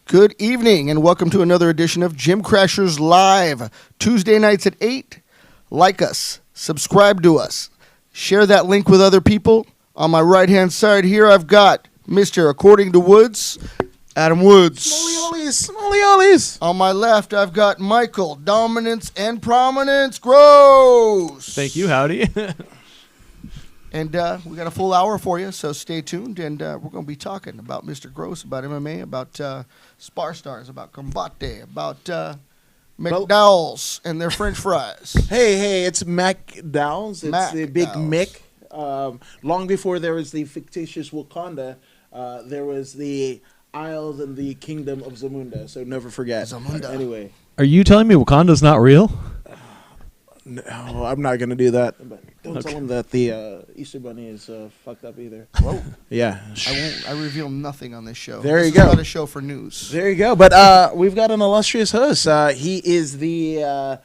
Good evening and welcome to another edition of Gym Crashers Live. Tuesday nights at 8. Like us, subscribe to us, share that link with other people. On my right-hand side here, I've got Mr. According to Woods, Adam Woods. Smoliolis. On my left, I've got Michael, Dominance and Prominence Gross. Thank you, howdy. And we got a full hour for you, so stay tuned. And we're going to be talking about Mr. Gross, about MMA, about Spar Stars, about Combate, about McDowell's and their French fries. Hey, it's McDowell's. It's Mac the Big Dowell's. Mick. Long before there was the fictitious Wakanda, there was the Isles and the Kingdom of Zamunda. So never forget. Zamunda. Anyway, Are you telling me Wakanda's not real? no, I'm not going to do that. But don't Okay. tell them that the Easter Bunny is fucked up either. Whoa. Yeah. I reveal nothing on this show. There This you is go. not a show for news. There you go. But we've got an illustrious host. He is the of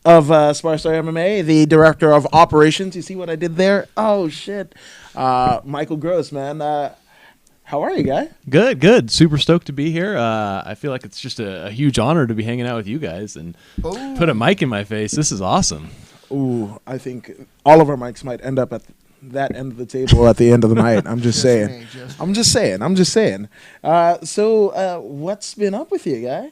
Sparstar MMA, the director of operations. You see what I did there? Oh, shit. Michael Gross, man. How are you, guy? Good. Super stoked to be here. I feel like it's just a huge honor to be hanging out with you guys and Oh. put a mic in my face. This is awesome. Ooh, I think all of our mics might end up at that end of the table at the end of the night. I'm just saying. I'm just saying. So what's been up with you, guy?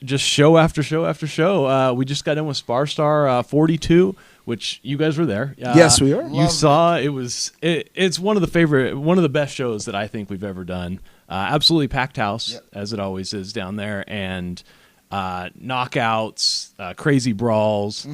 Just show after show after show. We just got done with Sparstar 42, which you guys were there. Yes, we are. You Loved saw it's one of the best shows that I think we've ever done. Absolutely packed house, Yep. as it always is down there, and knockouts, crazy brawls,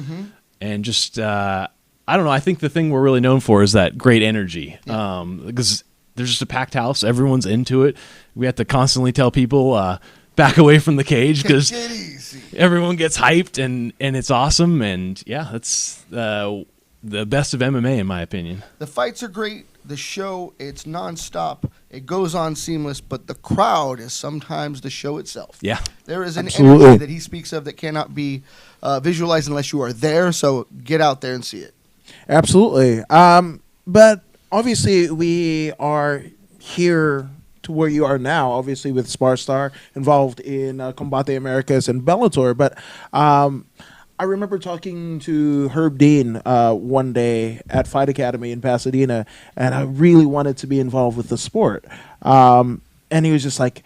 and just I don't know. I think the thing we're really known for is that great energy, because there's just a packed house. Everyone's into it. We have to constantly tell people back away from the cage because Get easy. everyone gets hyped and it's awesome. And yeah, that's the best of MMA in my opinion. The fights are great. The show, it's nonstop. It goes on seamless, but the crowd is sometimes the show itself. Yeah. There is an Absolutely. energy that he speaks of that cannot be visualized unless you are there, so get out there and see it. Absolutely. But obviously, we are here to where you are now, obviously with Sparstar involved in Combate Americas and Bellator. But I remember talking to Herb Dean one day at Fight Academy in Pasadena, and I really wanted to be involved with the sport. And he was just like,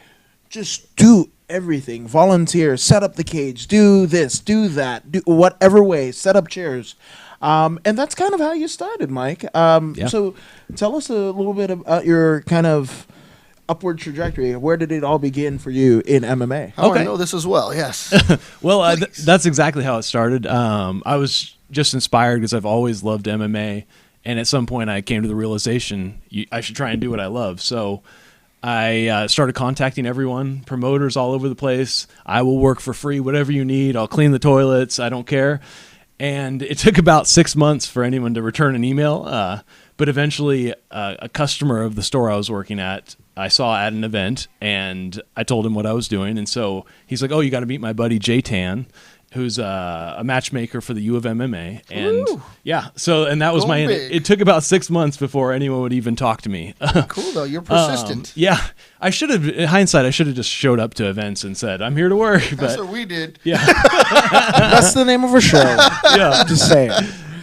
just do everything. Volunteer, set up the cage, do this, do that, do whatever way, set up chairs. And that's kind of how you started, Mike. So tell us a little bit about your kind of upward trajectory. Where did it all begin for you in MMA? I want Okay. to know this as well, yes. Well, Please. that's exactly how it started. I was just inspired because I've always loved MMA. And at some point I came to the realization I should try and do what I love. So I started contacting everyone, promoters all over the place. I will work for free, whatever you need. I'll clean the toilets. I don't care. And it took about 6 months for anyone to return an email. But eventually a customer of the store I was working at, I saw at an event and I told him what I was doing. And so he's like, oh, you got to meet my buddy Jay Tan, who's a matchmaker for the U of MMA. And Woo. yeah, and that was Going my, big. it took about 6 months before anyone would even talk to me. Cool, though. You're persistent. Yeah, I should have, in hindsight, I should have just showed up to events and said, I'm here to work. That's But what we did. yeah, That's the name of our show. yeah. Just saying.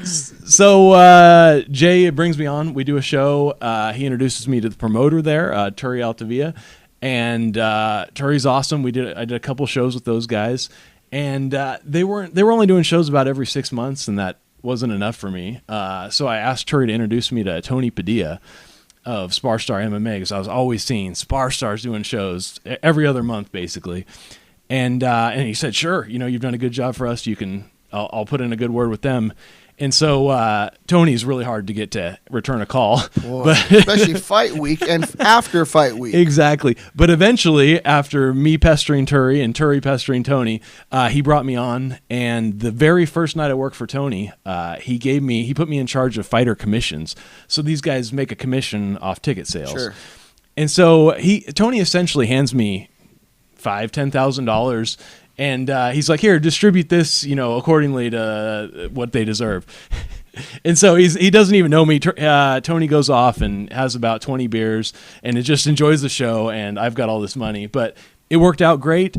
So Jay brings me on. We do a show. He introduces me to the promoter there, Turi Altavia, and Turi's awesome. I did a couple shows with those guys, and they were only doing shows about every 6 months, and that wasn't enough for me. So I asked Turi to introduce me to Tony Padilla of Sparstar MMA because I was always seeing Sparstars doing shows every other month basically, and he said, sure, you've done a good job for us. I'll put in a good word with them. And so Tony's really hard to get to return a call. Boy, especially fight week and after fight week. Exactly. But eventually, after me pestering Turi and Turi pestering Tony, he brought me on. And the very first night I worked for Tony, he put me in charge of fighter commissions. So these guys make a commission off ticket sales. Sure. And so Tony essentially hands me $5,000-$10,000. And he's like, here, distribute this, accordingly to what they deserve. And so he doesn't even know me. Tony goes off and has about 20 beers and it just enjoys the show. And I've got all this money, but it worked out great.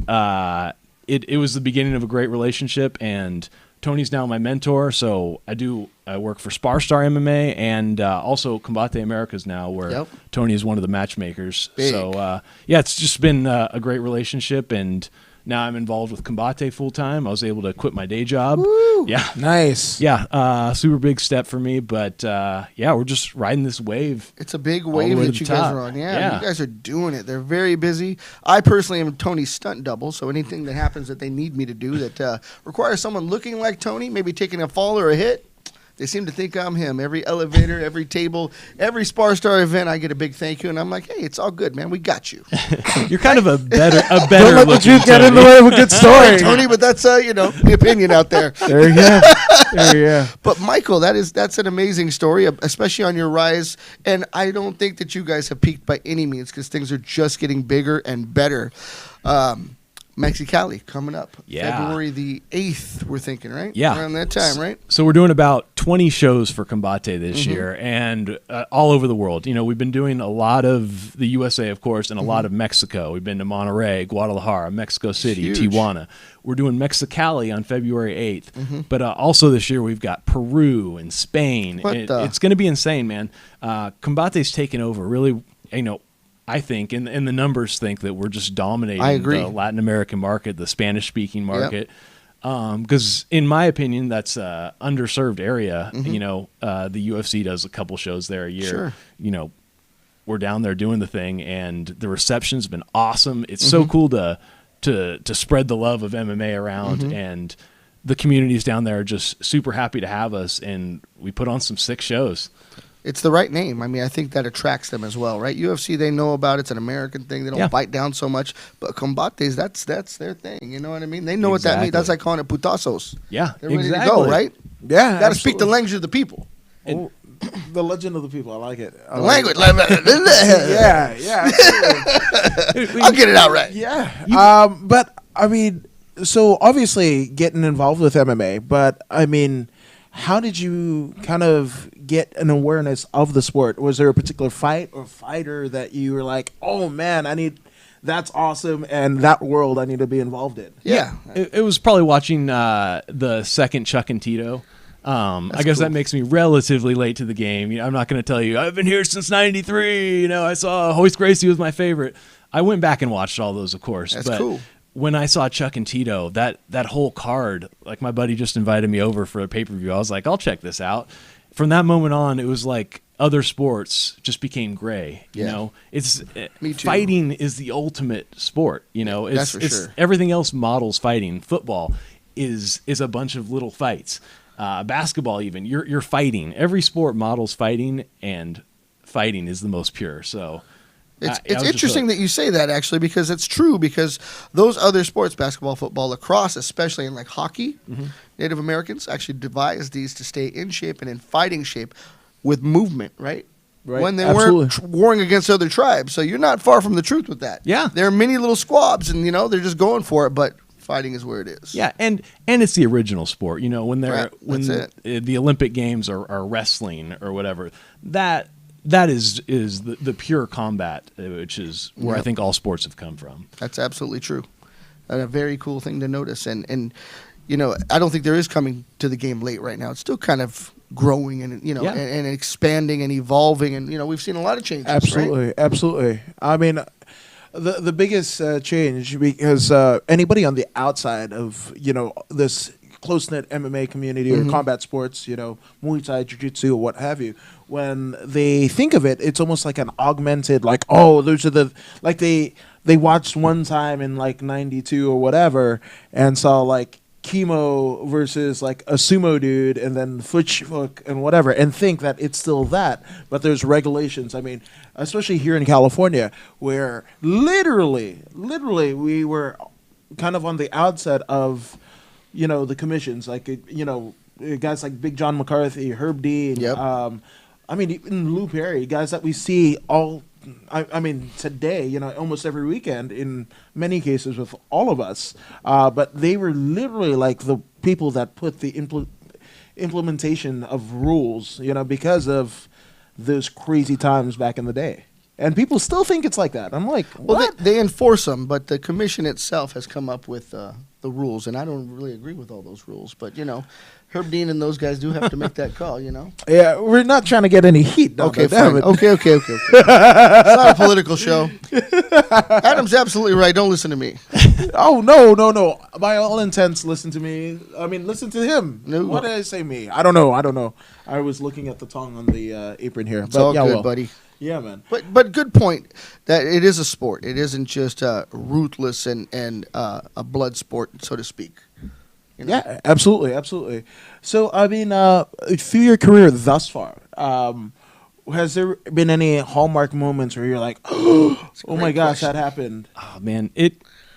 It was the beginning of a great relationship, and Tony's now my mentor. So I work for Sparstar MMA and also Combate Americas now, where Tony is one of the matchmakers. Big. So it's just been a great relationship, and now I'm involved with Combate full time. I was able to quit my day job. Woo! Yeah. Nice. Yeah, super big step for me, but we're just riding this wave. It's a big All the wave way to that the you guys top. are on. Yeah, Yeah. you guys are doing it. They're very busy. I personally am Tony's stunt double, so anything that happens that they need me to do that requires someone looking like Tony, maybe taking a fall or a hit, they seem to think I'm him. Every elevator, every table, every Sparstar event, I get a big thank you, and I'm like, hey, it's all good, man. We got you. You're kind of a better Don't let the looking truth get in the Tony. way of a good story. Tony, but that's the opinion out there. There you go. There you go. But Michael, that's an amazing story, especially on your rise. And I don't think that you guys have peaked by any means, because things are just getting bigger and better. Mexicali coming up, Yeah. February the 8th. We're thinking, right? Yeah. Around that time, right? So we're doing about 20 shows for Combate this Mm-hmm. year, and all over the world. We've been doing a lot of the USA, of course, and a lot of Mexico. We've been to Monterrey, Guadalajara, Mexico City, Huge. Tijuana. We're doing Mexicali on February 8th. But also this year we've got Peru and Spain. It's going to be insane, man. Combate's taken over. Really, I think, and the numbers think that we're just dominating I agree. the Latin American market, the Spanish-speaking market. Because in my opinion, that's a underserved area. The UFC does a couple shows there a year. Sure. We're down there doing the thing, and the reception's been awesome. It's so cool to spread the love of MMA around, and the communities down there are just super happy to have us, and we put on some sick shows. It's the right name. I mean, I think that attracts them as well, right? UFC, they know about it. It's an American thing. They don't bite down so much. But Combates, that's their thing. You know what I mean? They know what that means. That's like calling it putazos. Yeah, They're ready to go, right? Yeah. Got to speak the language of the people. Oh, the legend of the people. I like it. I The like language. it. Yeah. Absolutely. I'll get it out right. Yeah. But I mean, so obviously getting involved with MMA, but I mean, how did you kind of get an awareness of the sport? Was there a particular fight or fighter that you were like, oh man, that's awesome, and that world I need to be involved in? Yeah. It was probably watching the second Chuck and Tito. I guess cool. that makes me relatively late to the game. I'm not going to tell you, I've been here since 93. I saw Hoist Gracie was my favorite. I went back and watched all those, of course. That's but cool. When I saw Chuck and Tito, that whole card, like my buddy just invited me over for a pay-per-view. I was like, I'll check this out. From that moment on, it was like other sports just became gray. Yeah. It's Me too. fighting is the ultimate sport. That's for sure. Everything else models fighting. Football is a bunch of little fights. Basketball, even you're fighting. Every sport models fighting, and fighting is the most pure. So. It's interesting that you say that, actually, because it's true, because those other sports, basketball, football, lacrosse, especially in like hockey, Native Americans actually devised these to stay in shape and in fighting shape with movement, right? Right. When they Absolutely. weren't warring against other tribes. So you're not far from the truth with that. Yeah. There are many little squabs, and, they're just going for it, but fighting is where it is. Yeah, and it's the original sport. When they're Right, when that's the Olympic Games are wrestling or whatever, that is the pure combat, which is where I Yep. think all sports have come from. That's absolutely true. And a very cool thing to notice. And I don't think there is coming to the game late right now. It's still kind of growing and, Yeah. and expanding and evolving. And, we've seen a lot of changes. Absolutely, Right? absolutely. I mean, the biggest change, because anybody on the outside of this close-knit MMA community or combat sports, Muay Thai, Jiu-Jitsu, or what have you, when they think of it, it's almost like an augmented, like, oh, those are like they watched one time in like 92 or whatever and saw like chemo versus like a sumo dude and then foot and whatever, and think that it's still that, but there's regulations. I mean, especially here in California, where literally we were kind of on the outset of the commissions, like guys like Big John McCarthy, Herb Dean, Yep. I mean, even Lou Perry, guys that we see all. I mean, today, almost every weekend in many cases with all of us, but they were literally like the people that put the implementation of rules, because of those crazy times back in the day. And people still think it's like that. I'm like, Well, what? they enforce them, but the commission itself has come up with the rules, and I don't really agree with all those rules. But Herb Dean and those guys do have to make that call. Yeah, we're not trying to get any heat. No, Okay, damn fine. it. Okay. It's not a political show. Adam's absolutely right. Don't listen to me. Oh, no. By all intents, listen to me. I mean, listen to him. No. What did I say me? I don't know. I was looking at the tongue on the apron here. It's all good, buddy. Yeah, man. But good point that it is a sport. It isn't just ruthless and a blood sport, so to speak. Yeah, absolutely. So, I mean, through your career thus far, has there been any hallmark moments where you're like, oh my great gosh, question. that happened? Oh man,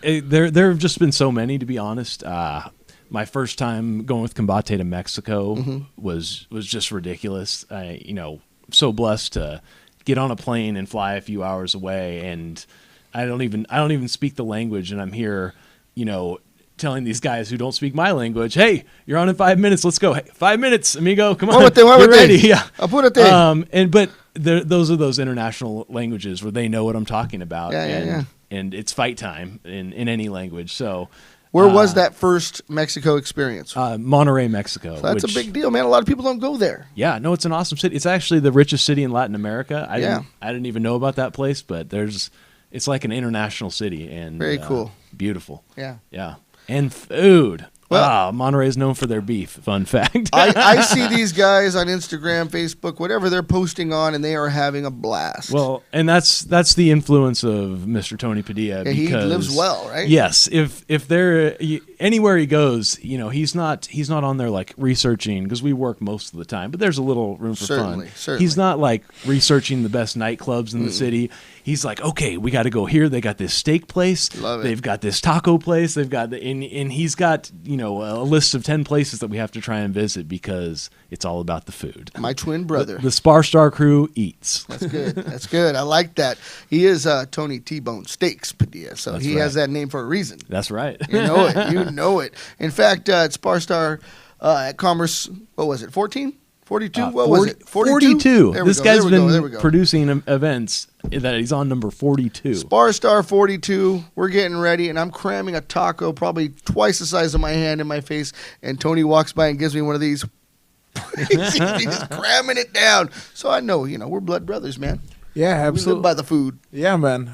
there have just been so many, to be honest. My first time going with Combate to Mexico was just ridiculous. So blessed to get on a plane and fly a few hours away, and I don't even speak the language, and I'm here, telling these guys who don't speak my language, hey, you're on in 5 minutes, let's go. Hey, 5 minutes, amigo, come on, get ready. Yeah. But those are those international languages where they know what I'm talking about. Yeah. And it's fight time in any language. So Where was that first Mexico experience? Monterrey, Mexico. So that's a big deal, man. A lot of people don't go there. Yeah, no, it's an awesome city. It's actually the richest city in Latin America. I Yeah. didn't even know about that place, but it's like an international city and Very cool. Beautiful. Yeah. Yeah. And food. Well- Monterey is known for their beef. Fun fact. I see these guys on Instagram, Facebook, whatever they're posting on, and they are having a blast. Well, and that's the influence of Mr. Tony Padilla. Yeah, he because, lives well, right? Yes, if there anywhere he goes, he's not on there like researching, because we work most of the time, but there's a little room for Certainly. fun. He's not like researching the best nightclubs in the city. He's like, okay, we got to go here. They got this steak place. Love it. They've got this taco place. They've got and he's got a list of 10 places that we have to try and visit because it's all about the food. My twin brother. The Spar Star crew eats. That's good. That's good. I like that. He is Tony T-Bone Steaks Padilla, so That's he right. has that name for a reason. That's right. You know it. You know it. In fact, at Spar Star at Commerce, what was it, 14? 42? What was it? 42. There we This go. guy's There we go. been There we go. producing events that he's on number 42. Spar Star 42. We're getting ready, and I'm cramming a taco probably twice the size of my hand in my face, and Tony walks by and gives me one of these. He's just cramming it down. So I know, we're blood brothers, man. Yeah, We live absolutely. by the food. Yeah, man.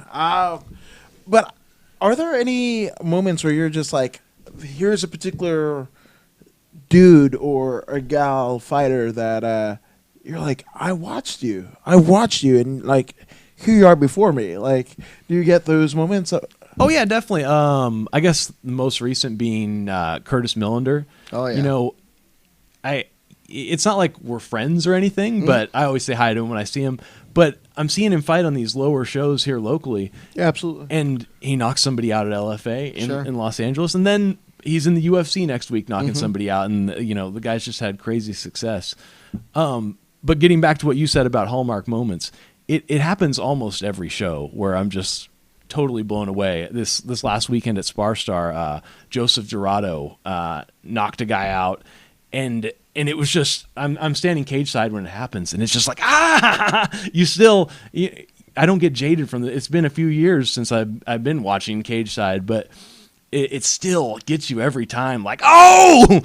But are there any moments where you're just like, here's a particular dude or a gal fighter that you're like, I watched you, and like, here you are before me. Like, do you get those moments? Oh yeah, definitely. I guess the most recent being Curtis Millender. Oh, yeah. It's not like we're friends or anything, but I always say hi to him when I see him. But I'm seeing him fight on these lower shows here locally, Yeah, absolutely. and he knocks somebody out at LFA Sure. in Los Angeles, and then he's in the UFC next week knocking somebody out, and the guy's just had crazy success. But getting back to what you said about hallmark moments, it happens almost every show where I'm just totally blown away. This last weekend at Spar Star, Joseph Dorado knocked a guy out, and it was just I'm standing cage side when it happens, and it's just like I don't get jaded from it. It's been a few years since I've been watching cage side, but it still gets you every time. Like, Yeah.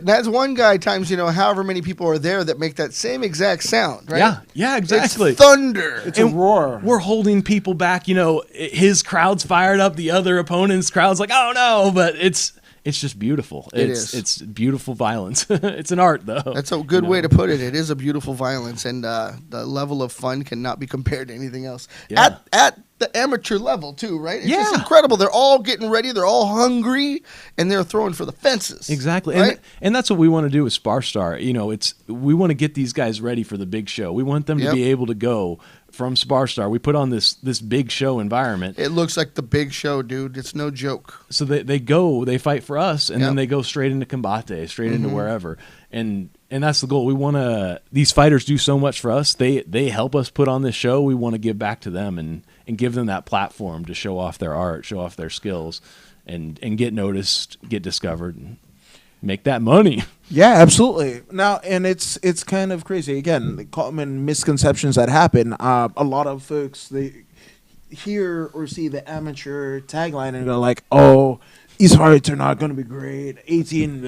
That's one guy times, however many people are there that make that same exact sound, right? Yeah, exactly. It's thunder. It's a roar. We're holding people back. His crowd's fired up, the other opponent's crowd's like, oh no, but it's just beautiful. It's beautiful violence. It's an art, though. That's a good way to put it. It is a beautiful violence, and the level of fun cannot be compared to anything else. Yeah. At the amateur level, too, right? It's just Yeah. incredible. They're all getting ready. They're all hungry, and they're throwing for the fences. Exactly, Right? and that's what we want to do with Spar Star. We want to get these guys ready for the big show. We want them to Yep. be able to go from Spar Star. We put on this big show environment, It looks like the big show, dude. It's no joke. so they fight for us, and Yep. then they go straight into Combate, straight into wherever, and that's the goal. We want to. These fighters do so much for us. They help us put on this show. We want to give back to them and give them that platform to show off their art, show off their skills, and get noticed, get discovered. And make that money. Yeah, absolutely. Now, and it's kind of crazy. Again, the common misconceptions that happen. A lot of folks, they hear or see the amateur tagline and go like, "Oh, these fights are not going to be great. 18,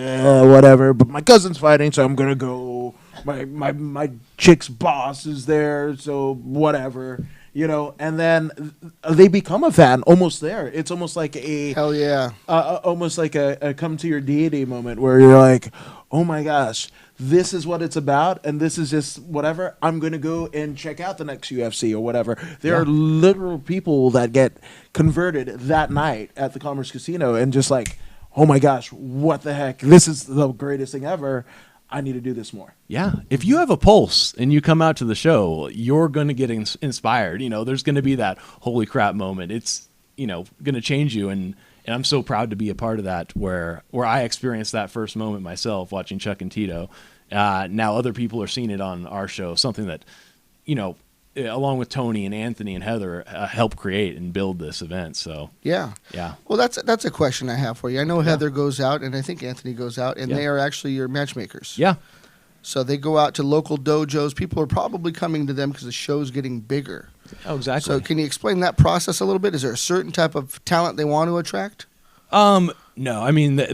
whatever. But my cousin's fighting, so I'm gonna go. My chick's boss is there, so whatever." And then they become a fan almost there. It's almost like Hell yeah. almost like a come to your deity moment where you're like, oh my gosh, this is what it's about, and this is just whatever. I'm going to go and check out the next UFC or whatever. There are literal people that get converted that night at the Commerce Casino and just like, oh my gosh, what the heck? This is the greatest thing ever. I need to do this more. Yeah. If you have a pulse and you come out to the show, you're going to get inspired. There's going to be that holy crap moment. It's, going to change you. And I'm so proud to be a part of that where I experienced that first moment myself watching Chuck and Tito. Now other people are seeing it on our show, something that, along with Tony and Anthony and Heather, helped create and build this event. So Yeah. yeah. Well, that's a question I have for you. I know Heather goes out, and I think Anthony goes out, and they are actually your matchmakers. Yeah. So they go out to local dojos. People are probably coming to them because the show's getting bigger. Oh, exactly. So can you explain that process a little bit? Is there a certain type of talent they want to attract? No, I mean,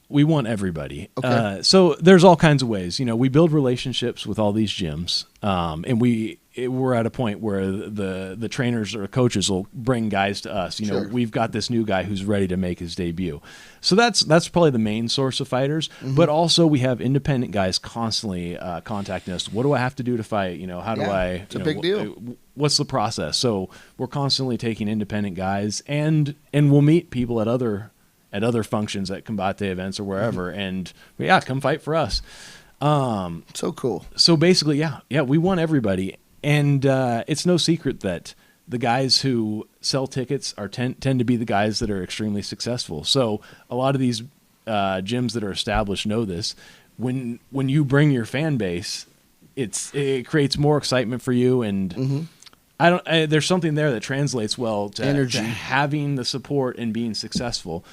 we want everybody. Okay. So there's all kinds of ways. We build relationships with all these gyms, and we're at a point where the trainers or coaches will bring guys to us. Sure. We've got this new guy who's ready to make his debut. So that's probably the main source of fighters. Mm-hmm. But also we have independent guys constantly contacting us. What do I have to do to fight? How do I? It's a big deal. What's the process? So we're constantly taking independent guys, and we'll meet people at other functions at Combate events or wherever, and come fight for us. So cool. So basically, we want everybody, and it's no secret that the guys who sell tickets tend to be the guys that are extremely successful. So a lot of these gyms that are established know this. When you bring your fan base, it creates more excitement for you, and there's something there that translates well to energy, to having the support and being successful.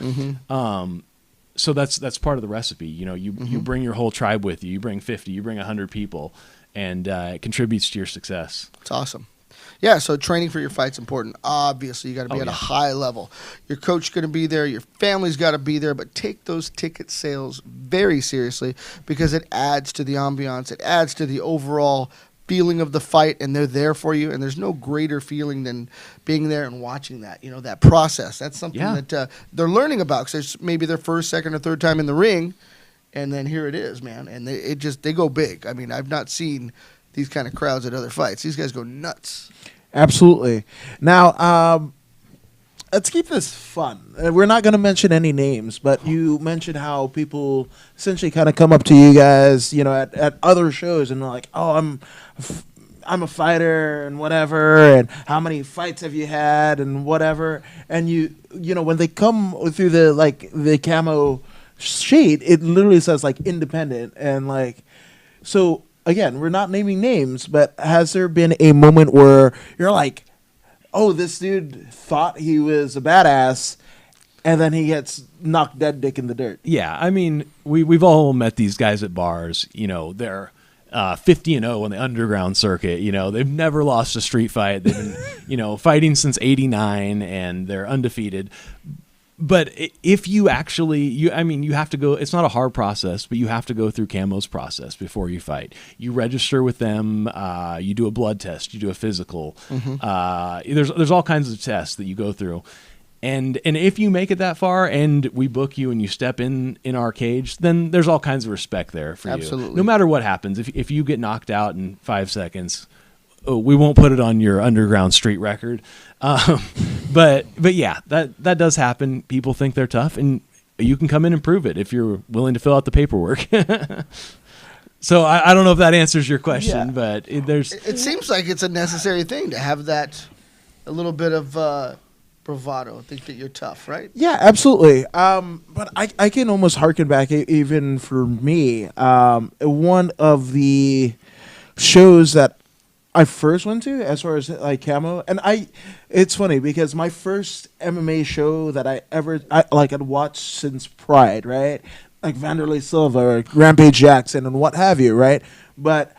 So that's part of the recipe. You bring your whole tribe with you. You bring 50, you bring 100 people, and it contributes to your success. It's awesome. Yeah, so training for your fight's important. Obviously, you got to be at a high level. Your coach going to be there. Your family's got to be there. But take those ticket sales very seriously because it adds to the ambiance. It adds to the overall feeling of the fight, and they're there for you. And there's no greater feeling than being there and watching that. That process. That's something that they're learning about because it's maybe their first, second, or third time in the ring, and then here it is, man. And they go big. I mean, I've not seen these kind of crowds at other fights. These guys go nuts. Absolutely. Now, let's keep this fun. We're not going to mention any names, but you mentioned how people essentially kind of come up to you guys, at other shows and they're like, "Oh, I'm a fighter and whatever, and how many fights have you had and whatever." And when they come through the camo sheet, it literally says like independent and like so. Again, we're not naming names, but has there been a moment where you're like, oh, this dude thought he was a badass, and then he gets knocked dead dick in the dirt? Yeah, I mean, we've all met these guys at bars. They're 50-0 on the underground circuit. They've never lost a street fight. They've been, fighting since '89, and they're undefeated. But if you actually, you have to go, it's not a hard process, but you have to go through Camo's process before you fight. You register with them, you do a blood test, you do a physical. There's all kinds of tests that you go through. And if you make it that far and we book you and you step in our cage, then there's all kinds of respect there for you. Absolutely. No matter what happens, if you get knocked out in 5 seconds, we won't put it on your underground street record. But yeah, that does happen. People think they're tough, and you can come in and prove it if you're willing to fill out the paperwork. So I don't know if that answers your question, but it seems like it's a necessary thing to have that, a little bit of bravado. Think that you're tough, right? Yeah, absolutely. But I can almost harken back, even for me, one of the shows that I first went to as far as like camo, and it's funny because my first MMA show that I'd watched since Pride, right? like Vanderlei Silva or Rampage Jackson and what have you, right? But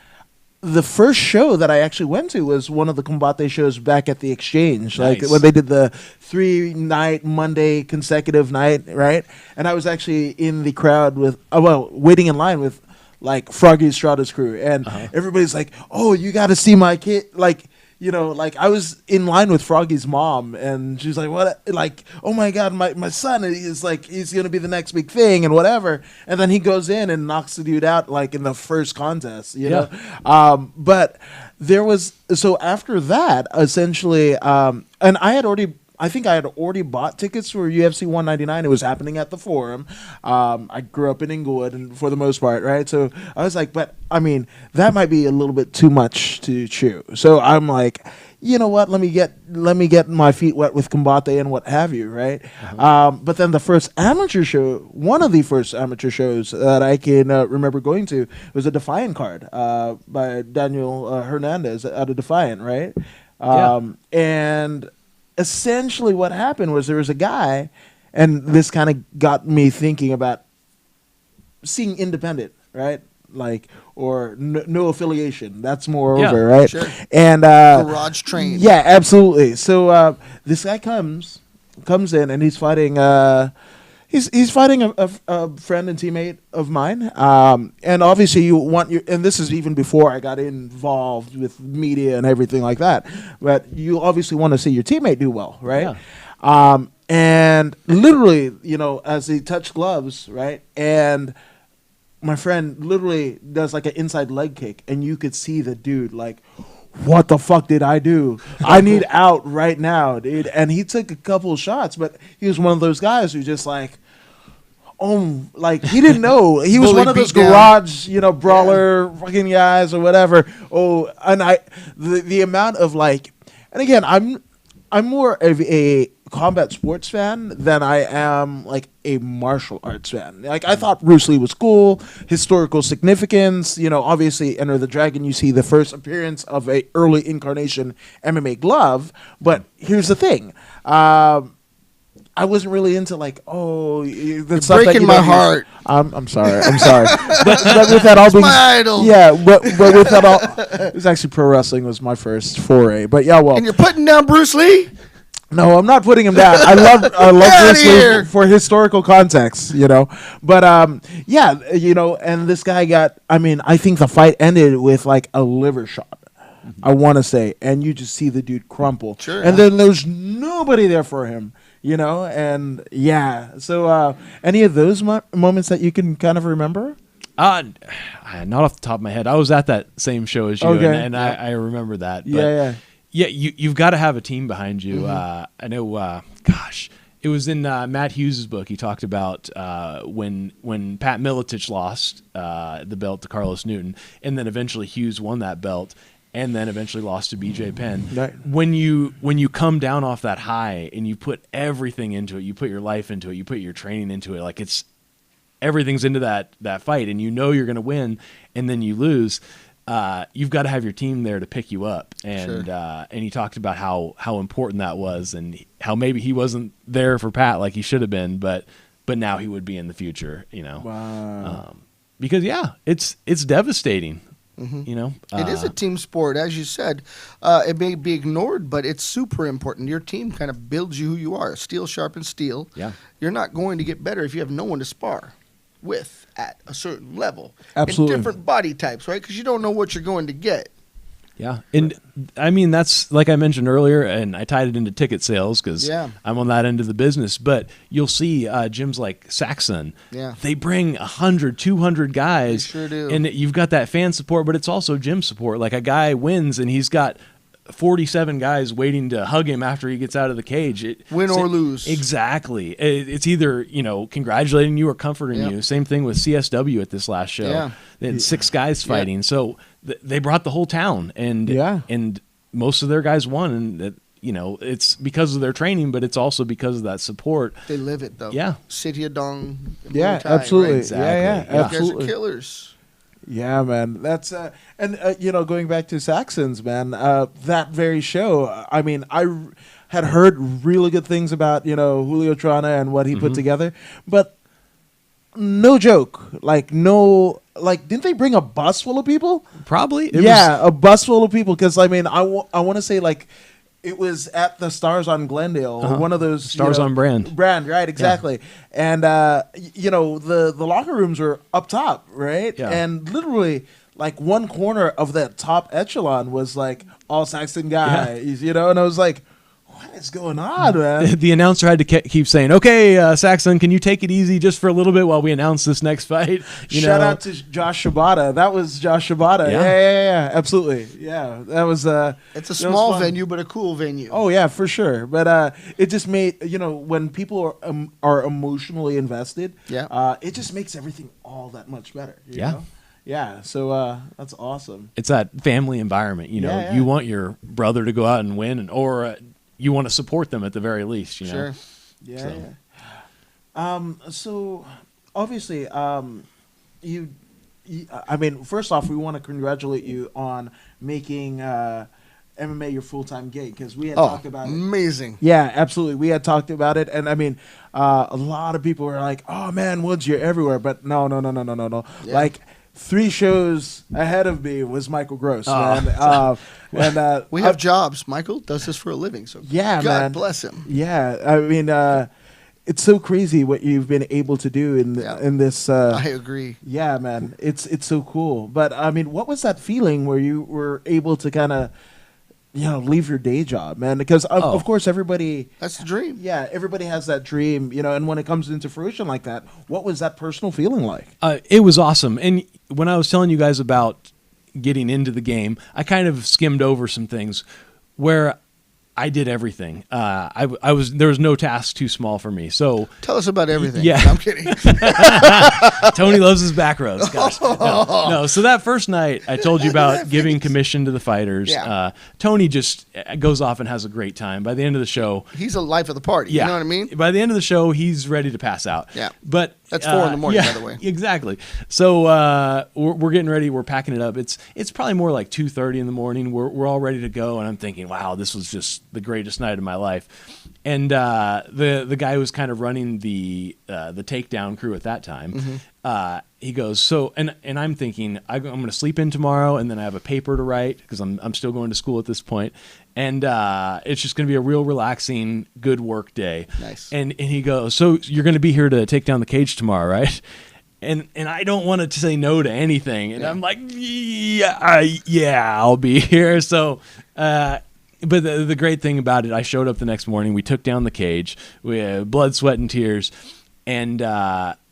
the first show that I actually went to was one of the Combate shows back at the Exchange, like Nice. when they did the 3-night Monday consecutive night, right? And I was actually in the crowd with, waiting in line with like Froggy Estrada's crew, and everybody's like, "Oh, you got to see my kid!" Like, you know, like I was in line with Froggy's mom, and she's like, "What?" Like, "Oh my God, my son is like, he's gonna be the next big thing and whatever." And then he goes in and knocks the dude out like in the first contest, you know. But there was, so after that, essentially, and I think I had already bought tickets for UFC 199. It was happening at the Forum. I grew up in Inglewood, and for the most part, right? So I was like, but I mean, that might be a little bit too much to chew. So I'm like, you know what? Let me get my feet wet with Combate and what have you, right? But then the first amateur show, one of the first amateur shows that I can remember going to was a Defiant card by Daniel Hernandez out of Defiant, right? And essentially what happened was there was a guy, and this kind of got me thinking about seeing independent, right? Like, or no affiliation. That's moreover, right? Sure. And Garage train. yeah, absolutely. So this guy comes in, and he's fighting he's fighting a friend and teammate of mine. And obviously you want your, and this is even before I got involved with media and everything like that, but you obviously want to see your teammate do well, right? Yeah. And literally, you know, as he touched gloves, right? And my friend literally does like an inside leg kick, and you could see the dude like, what the fuck did I do? I need out right now, dude. And he took a couple of shots, but he was one of those guys who just like, like he didn't know. He was Bully one of those beat down. garage, you know, brawler fucking guys or whatever. Oh, and the amount of like, and again, I'm more of a combat sports fan than I am like a martial arts fan. Like I thought Bruce Lee was cool, historical significance, you know, obviously Enter the Dragon, you see the first appearance of a early incarnation MMA glove, but here's the thing. I wasn't really into like, the stuff that breaking you my don't use. heart. I'm sorry. but with that all being, my idol. yeah, but with that all, it was actually pro wrestling was my first foray. But yeah, well, And you're putting down Bruce Lee? no, I'm not putting him down. I love outta Bruce Lee here. for historical context, you know. But yeah, you know, and this guy got. I mean, I think the fight ended with like a liver shot. I want to say, and you just see the dude crumple. Sure. And then there's nobody there for him, you know. And yeah, so any of those moments that you can kind of remember? Not off the top of my head. I was at that same show as you, Okay. and I remember that. But Yeah. yeah, you've got to have a team behind you. I know. Gosh, it was in Matt Hughes' book. He talked about when Pat Miletich lost the belt to Carlos Newton, and then eventually Hughes won that belt, and then eventually lost to BJ Penn. Right. When you come down off that high and you put everything into it, you put your life into it, you put your training into it, like it's everything's into that fight, and you know you're going to win, and then you lose. You've got to have your team there to pick you up, and and he talked about how important that was, and how maybe he wasn't there for Pat like he should have been, but now he would be in the future, you know. Wow. Because yeah, it's devastating, you know. It is a team sport, as you said. It may be ignored, but it's super important. Your team kind of builds you who you are. Steel sharpens steel. Yeah. You're not going to get better if you have no one to spar with at a certain level. Absolutely. In different body types, right? Because you don't know what you're going to get. Yeah, and I mean that's like I mentioned earlier, and I tied it into ticket sales because Yeah. I'm on that end of the business. But you'll see gyms like Saxon, Yeah. they bring 100, 200 guys, They sure do. and you've got that fan support, but it's also gym support. Like a guy wins, and he's got 47 guys waiting to hug him after he gets out of the cage. Win or lose. Exactly. It's either, you know, congratulating you or comforting Yep. you. Same thing with CSW at this last show. Yeah. They had 6 guys fighting. So they brought the whole town, and Yeah. and most of their guys won, and that, you know, it's because of their training, but it's also because of that support. They live it, though. Yeah. City of Dong. Yeah, Muay Thai, absolutely. Right? Exactly. Yeah, Yeah. You guys are absolutely. killers. Yeah, man. That's and you know, going back to Saxons, man. That very show. I mean, had heard really good things about, you know, Julio Trana and what he put together, but no joke. Like no, like didn't they bring a bus full of people? Probably. A bus full of people. Because I mean, I want to say like it was at the Stars on Glendale or one of those Stars on Brand. Brand, right? Exactly. And you know the locker rooms were up top, right? Yeah. And literally. Like one corner of that top echelon was like all Saxon guys, you know, and I was like, "What is going on, man?" The announcer had to keep saying, "Okay, Saxon, can you take it easy just for a little bit while we announce this next fight?" Shout out to Josh Shibata. That was Josh Shibata. Yeah, absolutely. Yeah, that was. It's a small venue, but a cool venue. Oh yeah, for sure. But it just made when people are emotionally invested. Yeah. It just makes everything all that much better. You Yeah. know? Yeah. So that's awesome. It's that family environment. You know, Yeah, yeah. you want your brother to go out and win, or you want to support them at the very least. You know. Sure. Yeah. So. Yeah. So obviously, you, I mean, first off, we want to congratulate you on making MMA your full-time gig because we had talked about it. Amazing. Yeah, absolutely. We had talked about it, and I mean, a lot of people were like, "Oh man, Woods, you're everywhere," but no. Yeah. Like 3 shows ahead of me was Michael Gross, man. And We have jobs. Michael does this for a living, so Yeah, God man. bless him. Yeah, I mean, it's so crazy what you've been able to do in this. I agree. Yeah, man, it's so cool. But I mean, what was that feeling where you were able to kind of, leave your day job, man? Because of course everybody. That's the dream. Yeah, everybody has that dream, and when it comes into fruition like that, what was that personal feeling like? It was awesome. And when I was telling you guys about getting into the game, I kind of skimmed over some things where I did everything. There was no task too small for me. So Tell us about everything. Yeah. No, I'm kidding. Tony loves his back rows. Gosh. No. So that first night, I told you about giving commission to the fighters. Yeah. Tony just goes off and has a great time. By the end of the show, He's a life of the party. yeah, You know what I mean? By the end of the show, he's ready to pass out. Yeah. But That's 4 in the morning, by the way. Exactly. So we're getting ready. We're packing it up. It's probably more like 2:30 in the morning. We're all ready to go, and I'm thinking, wow, this was just the greatest night of my life. And the guy who was kind of running the takedown crew at that time, he goes, so, and I'm thinking, I'm going to sleep in tomorrow, and then I have a paper to write because I'm still going to school at this point. And it's just going to be a real relaxing, good work day. Nice. And he goes, so you're going to be here to take down the cage tomorrow, right? And I don't want to say no to anything. And I'm like, yeah, I'll be here. So, but the great thing about it, I showed up the next morning. We took down the cage. We had blood, sweat, and tears. And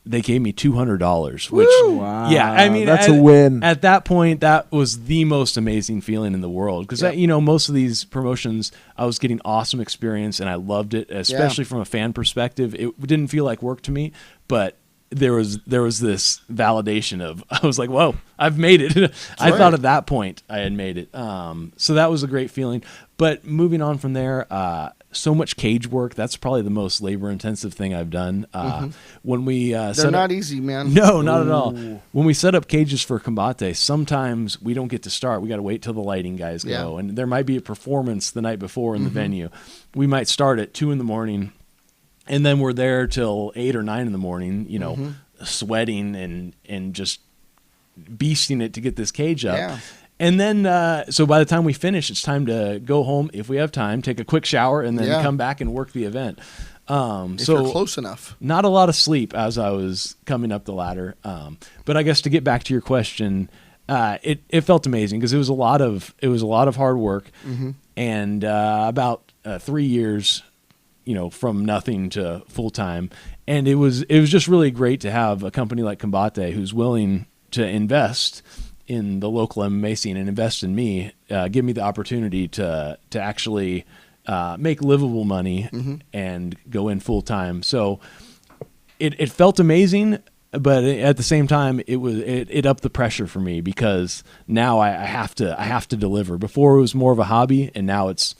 they gave me $200, which, Wow. yeah, I mean, that's a win. At that point, that was the most amazing feeling in the world because, most of these promotions, I was getting awesome experience and I loved it, especially from a fan perspective. It didn't feel like work to me, but there was this validation of, I was like, whoa, I've made it. I thought at that point I had made it. So that was a great feeling. But moving on from there, so much cage work. That's probably the most labor intensive thing I've done. When we They're not easy, man. No, not at all. When we set up cages for Combate, sometimes we don't get to start. We got to wait till the lighting guys go. Yeah. And there might be a performance the night before in the venue. We might start at 2 a.m, and then we're there till 8 or 9 a.m, sweating and just beasting it to get this cage up. Yeah. And then, so by the time we finish, it's time to go home if we have time, take a quick shower, and then come back and work the event. If you're close enough. Not a lot of sleep as I was coming up the ladder. But I guess to get back to your question, it felt amazing because it was a lot of hard work, and about 3 years, from nothing to full time, and it was just really great to have a company like Combate who's willing to invest in the local MMA scene and invest in me, give me the opportunity to actually make livable money and go in full time. So it felt amazing, but at the same time, it upped the pressure for me because now I have to deliver. Before it was more of a hobby, and now it's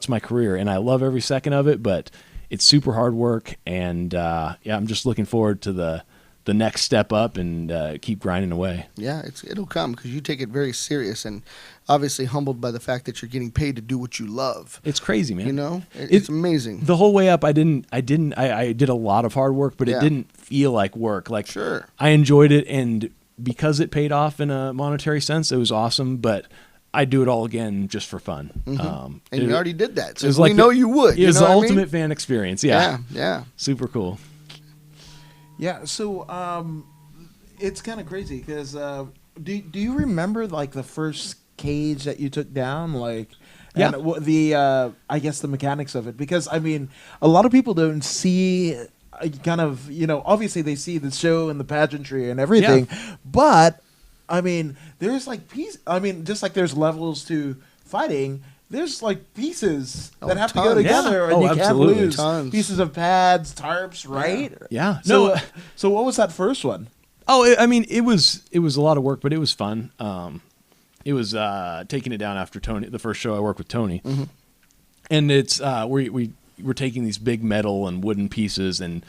my career, and I love every second of it. But it's super hard work, and I'm just looking forward to the the next step up and keep grinding away. Yeah, it'll come because you take it very serious and obviously humbled by the fact that you're getting paid to do what you love. It's crazy, man. You know, it's amazing. The whole way up, I did a lot of hard work, but Yeah. it didn't feel like work. Like, Sure. I enjoyed it, and because it paid off in a monetary sense, it was awesome. But I'd do it all again just for fun. And you already did that, so it was we like know you would. It was you the know what I mean? ultimate fan experience. Yeah. Yeah. Super cool. Yeah, so it's kind of crazy because do you remember like the first cage that you took down, like? Yeah. And the I guess the mechanics of it, because I mean a lot of people don't see kind of, you know, obviously they see the show and the pageantry and everything, but I mean there's like just like there's levels to fighting. There's like pieces that have to go tons. together, Yeah. and Oh, you can't absolutely. lose Tons. pieces of pads, tarps, right? Yeah. So, No. so what was that first one? Oh, I mean, it was a lot of work, but it was fun. It was taking it down after Tony, the first show I worked with Tony, and it's we were taking these big metal and wooden pieces and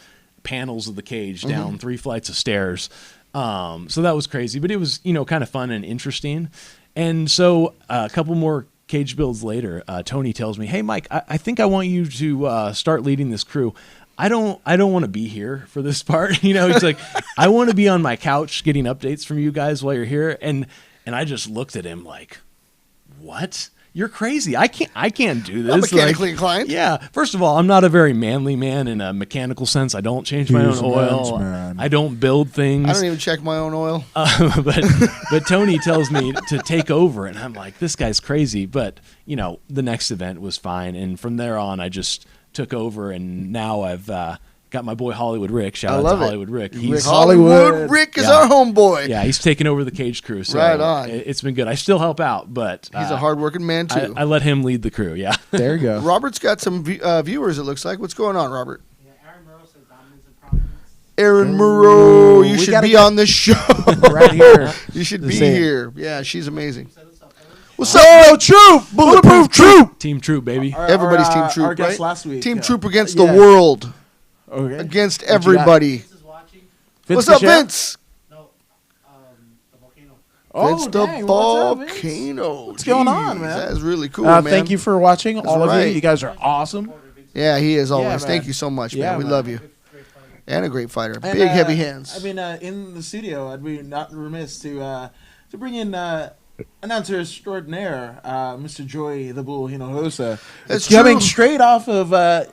panels of the cage down 3 flights of stairs. So that was crazy, but it was, you know, kind of fun and interesting. And so a couple more cage builds later, Tony tells me, "Hey, Mike, I think I want you to start leading this crew. I don't want to be here for this part." You know, he's like, "I want to be on my couch getting updates from you guys while you're here." And I just looked at him like, "What? You're crazy. I can't do this." I'm mechanically Like, inclined. Yeah. First of all, I'm not a very manly man in a mechanical sense. I don't change my He's own a man's oil. man. I don't build things. I don't even check my own oil. But Tony tells me to take over, and I'm like, this guy's crazy. But you know, the next event was fine, and from there on, I just took over, and now I've got my boy Hollywood Rick. Shout I out love to it. Hollywood Rick. Rick He's Hollywood. Rick is Yeah. our homeboy. yeah, he's taken over the cage crew. So Right on. It's been good. I still help out, but He's a hardworking man too. I let him lead the crew. Yeah. There you go. Robert's got some viewers. It looks like. What's going on, Robert? Yeah, Aaron Murrow says dominance and prominence. Aaron Moreau, you We should gotta be get- on this show. Right here. You should The be same. here. Yeah, she's amazing. Say what's up, fellas. What's up, Troop? Bulletproof Troop. Team Troop, baby. Everybody's Team Troop, our guest right? last week. Team yeah. Troop against Yeah. the world, Okay. against What you got? everybody. Vince is watching. Vince What's up, Pichette? Vince? No, the volcano. Oh, Vince the dang, what's up, Vince? volcano. What's going on, Jeez, man? That is really cool, man. Thank you for watching, all of right. you. You guys are awesome. Yeah, he is always. man. Thank you so much, Yeah, man. We man. love you. Great fighter. And a great fighter. And, Big, heavy hands. I mean, in the studio, I'd be not remiss to bring in announcer extraordinaire, Mr. Joy the Bull Hinojosa. That's Coming true. straight off of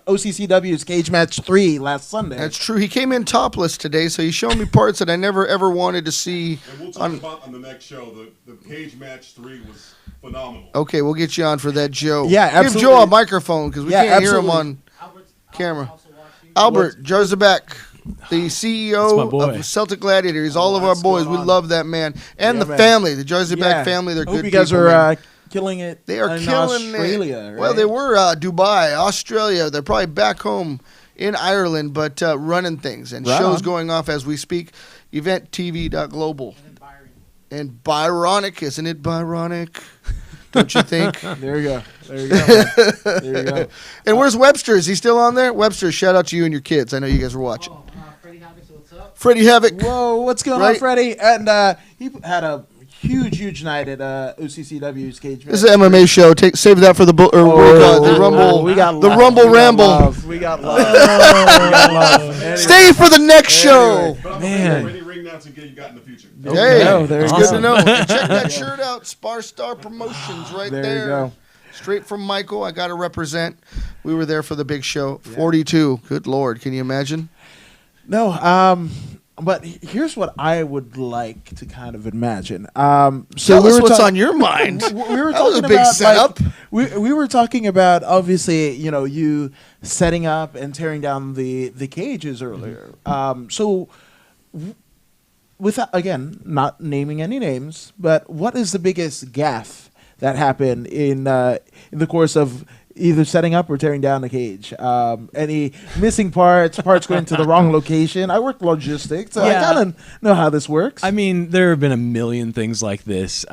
OCCW's Cage Match 3 last Sunday. That's true. He came in topless today, so he's showing me parts that I never ever wanted to see. And we'll talk about on the next show. The Cage Match 3 was phenomenal. Okay, we'll get you on for that, Joe. Yeah, Give absolutely. Joe a microphone because we Yeah, can't hear him absolutely. on Albert's camera. also watching. Albert Jarzabek, the CEO That's my boy. of Celtic Gladiator. He's all of our what's boys. going We on? love that man. And Yeah, the man. family, the Jarzabek Yeah. family. They're Hope good you guys people, man. are killing it. They are in killing Australia, it. right? Well, they were Dubai, Australia. They're probably back home in Ireland, but running things and Right shows on. going off as we speak. EventTV.global. And then Byron. And Byronic, isn't it Byronic? Don't you think? There you go. There you go. man. There you go. And where's Webster? Is he still on there? Webster, shout out to you and your kids. I know you guys were watching. Oh, Freddie Havoc, so what's up? Freddie Havoc. Whoa, what's going Right. on, Freddie? And he had a huge night at OCCW's Cage Match. This is an MMA show. Save that for the the Rumble. We got the love. Rumble We got Ramble. love. We got love. We got love. Anyway. Stay for the next show. But I'm Man. for any ring announcing gig you got in the future. Hey, go. There it's you good go. to know. And check that shirt out. Spar Star Promotions right there. There you go. Straight from Michael. I got to represent. We were there for the big show. 42. Good Lord. Can you imagine? No, but here's what I would like to kind of imagine. So Tell us were what's ta- on your mind. We were That was talking a big about, setup. Like, we were talking about obviously, you know, you setting up and tearing down the cages earlier. So, without again not naming any names, but what is the biggest gaffe that happened in the course of either setting up or tearing down the cage. Any missing parts going to the wrong location. I work logistics, so Yeah. I kind of know how this works. I mean, there have been a million things like this.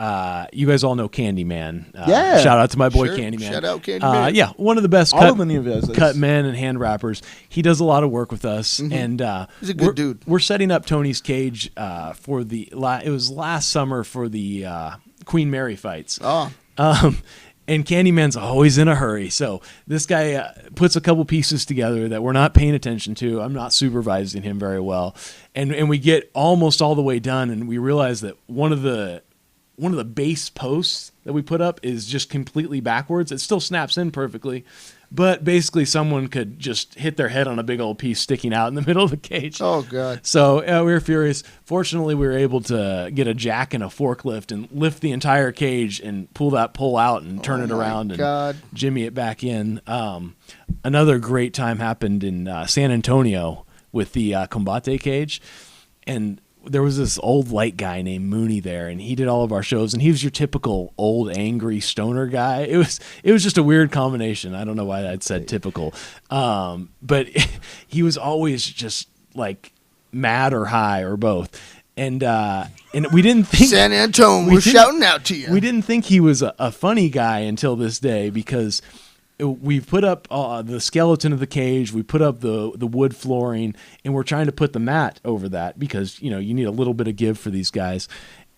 You guys all know Candyman. Yeah. Shout out to my boy Sure. Candyman. Shout out Candyman. Yeah, one of the best All of the new visits. cut men and hand wrappers. He does a lot of work with us, and He's a good dude. We're setting up Tony's cage for the. It was last summer for the Queen Mary fights. Oh, And Candyman's always in a hurry. So this guy puts a couple pieces together that we're not paying attention to. I'm not supervising him very well. And we get almost all the way done, and we realize that one of the base posts that we put up is just completely backwards. It still snaps in perfectly, but basically someone could just hit their head on a big old piece sticking out in the middle of the cage. oh God. So we were furious. Fortunately, we were able to get a jack and a forklift and lift the entire cage and pull that pole out and turn Oh it my around and God. jimmy it back in. Another great time happened in San Antonio with the Combate cage. And there was this old light guy named Mooney there, and he did all of our shows, and he was your typical old angry stoner guy. It was just a weird combination. I don't know why I'd said typical, but he was always just like mad or high or both, and we didn't think San Antone, we we're didn't- shouting out to you. we didn't think he was a funny guy until this day, because we put up the skeleton of the cage, we put up the wood flooring, and we're trying to put the mat over that because you need a little bit of give for these guys.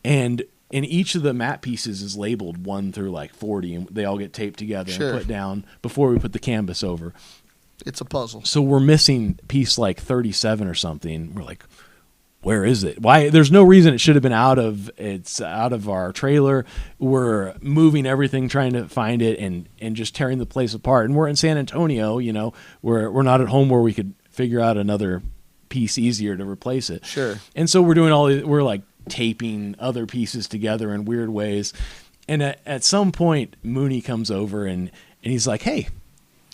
And each of the mat pieces is labeled 1 through like 40, and they all get taped together Sure. and put down before we put the canvas over. It's a puzzle. So we're missing piece like 37 or something. We're like, where is it? Why? There's no reason it should have been out of our trailer. We're moving everything, trying to find it, and just tearing the place apart. And we're in San Antonio, we're not at home where we could figure out another piece easier to replace it. Sure. And so we're like taping other pieces together in weird ways. And at some point, Mooney comes over and he's like, hey.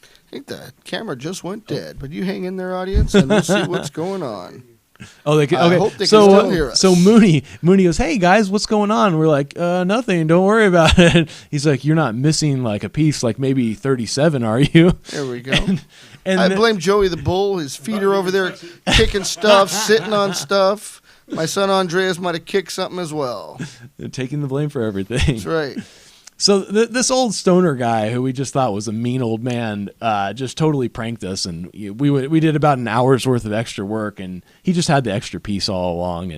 I think the camera just went dead, but you hang in there, audience, and we'll see what's going on. Oh, they can, I okay. hope they can so, still hear us. So Mooney goes, "Hey guys, what's going on?" We're like, "Nothing. Don't worry about it." He's like, "You're not missing like a piece, like maybe 37, are you?" There we go. And I blame Joey the Bull. His feet are over there kicking stuff, sitting on stuff. My son Andreas might have kicked something as well. taking the blame for everything. That's right. So this old stoner guy who we just thought was a mean old man just totally pranked us, and we did about an hour's worth of extra work, and he just had the extra piece all along,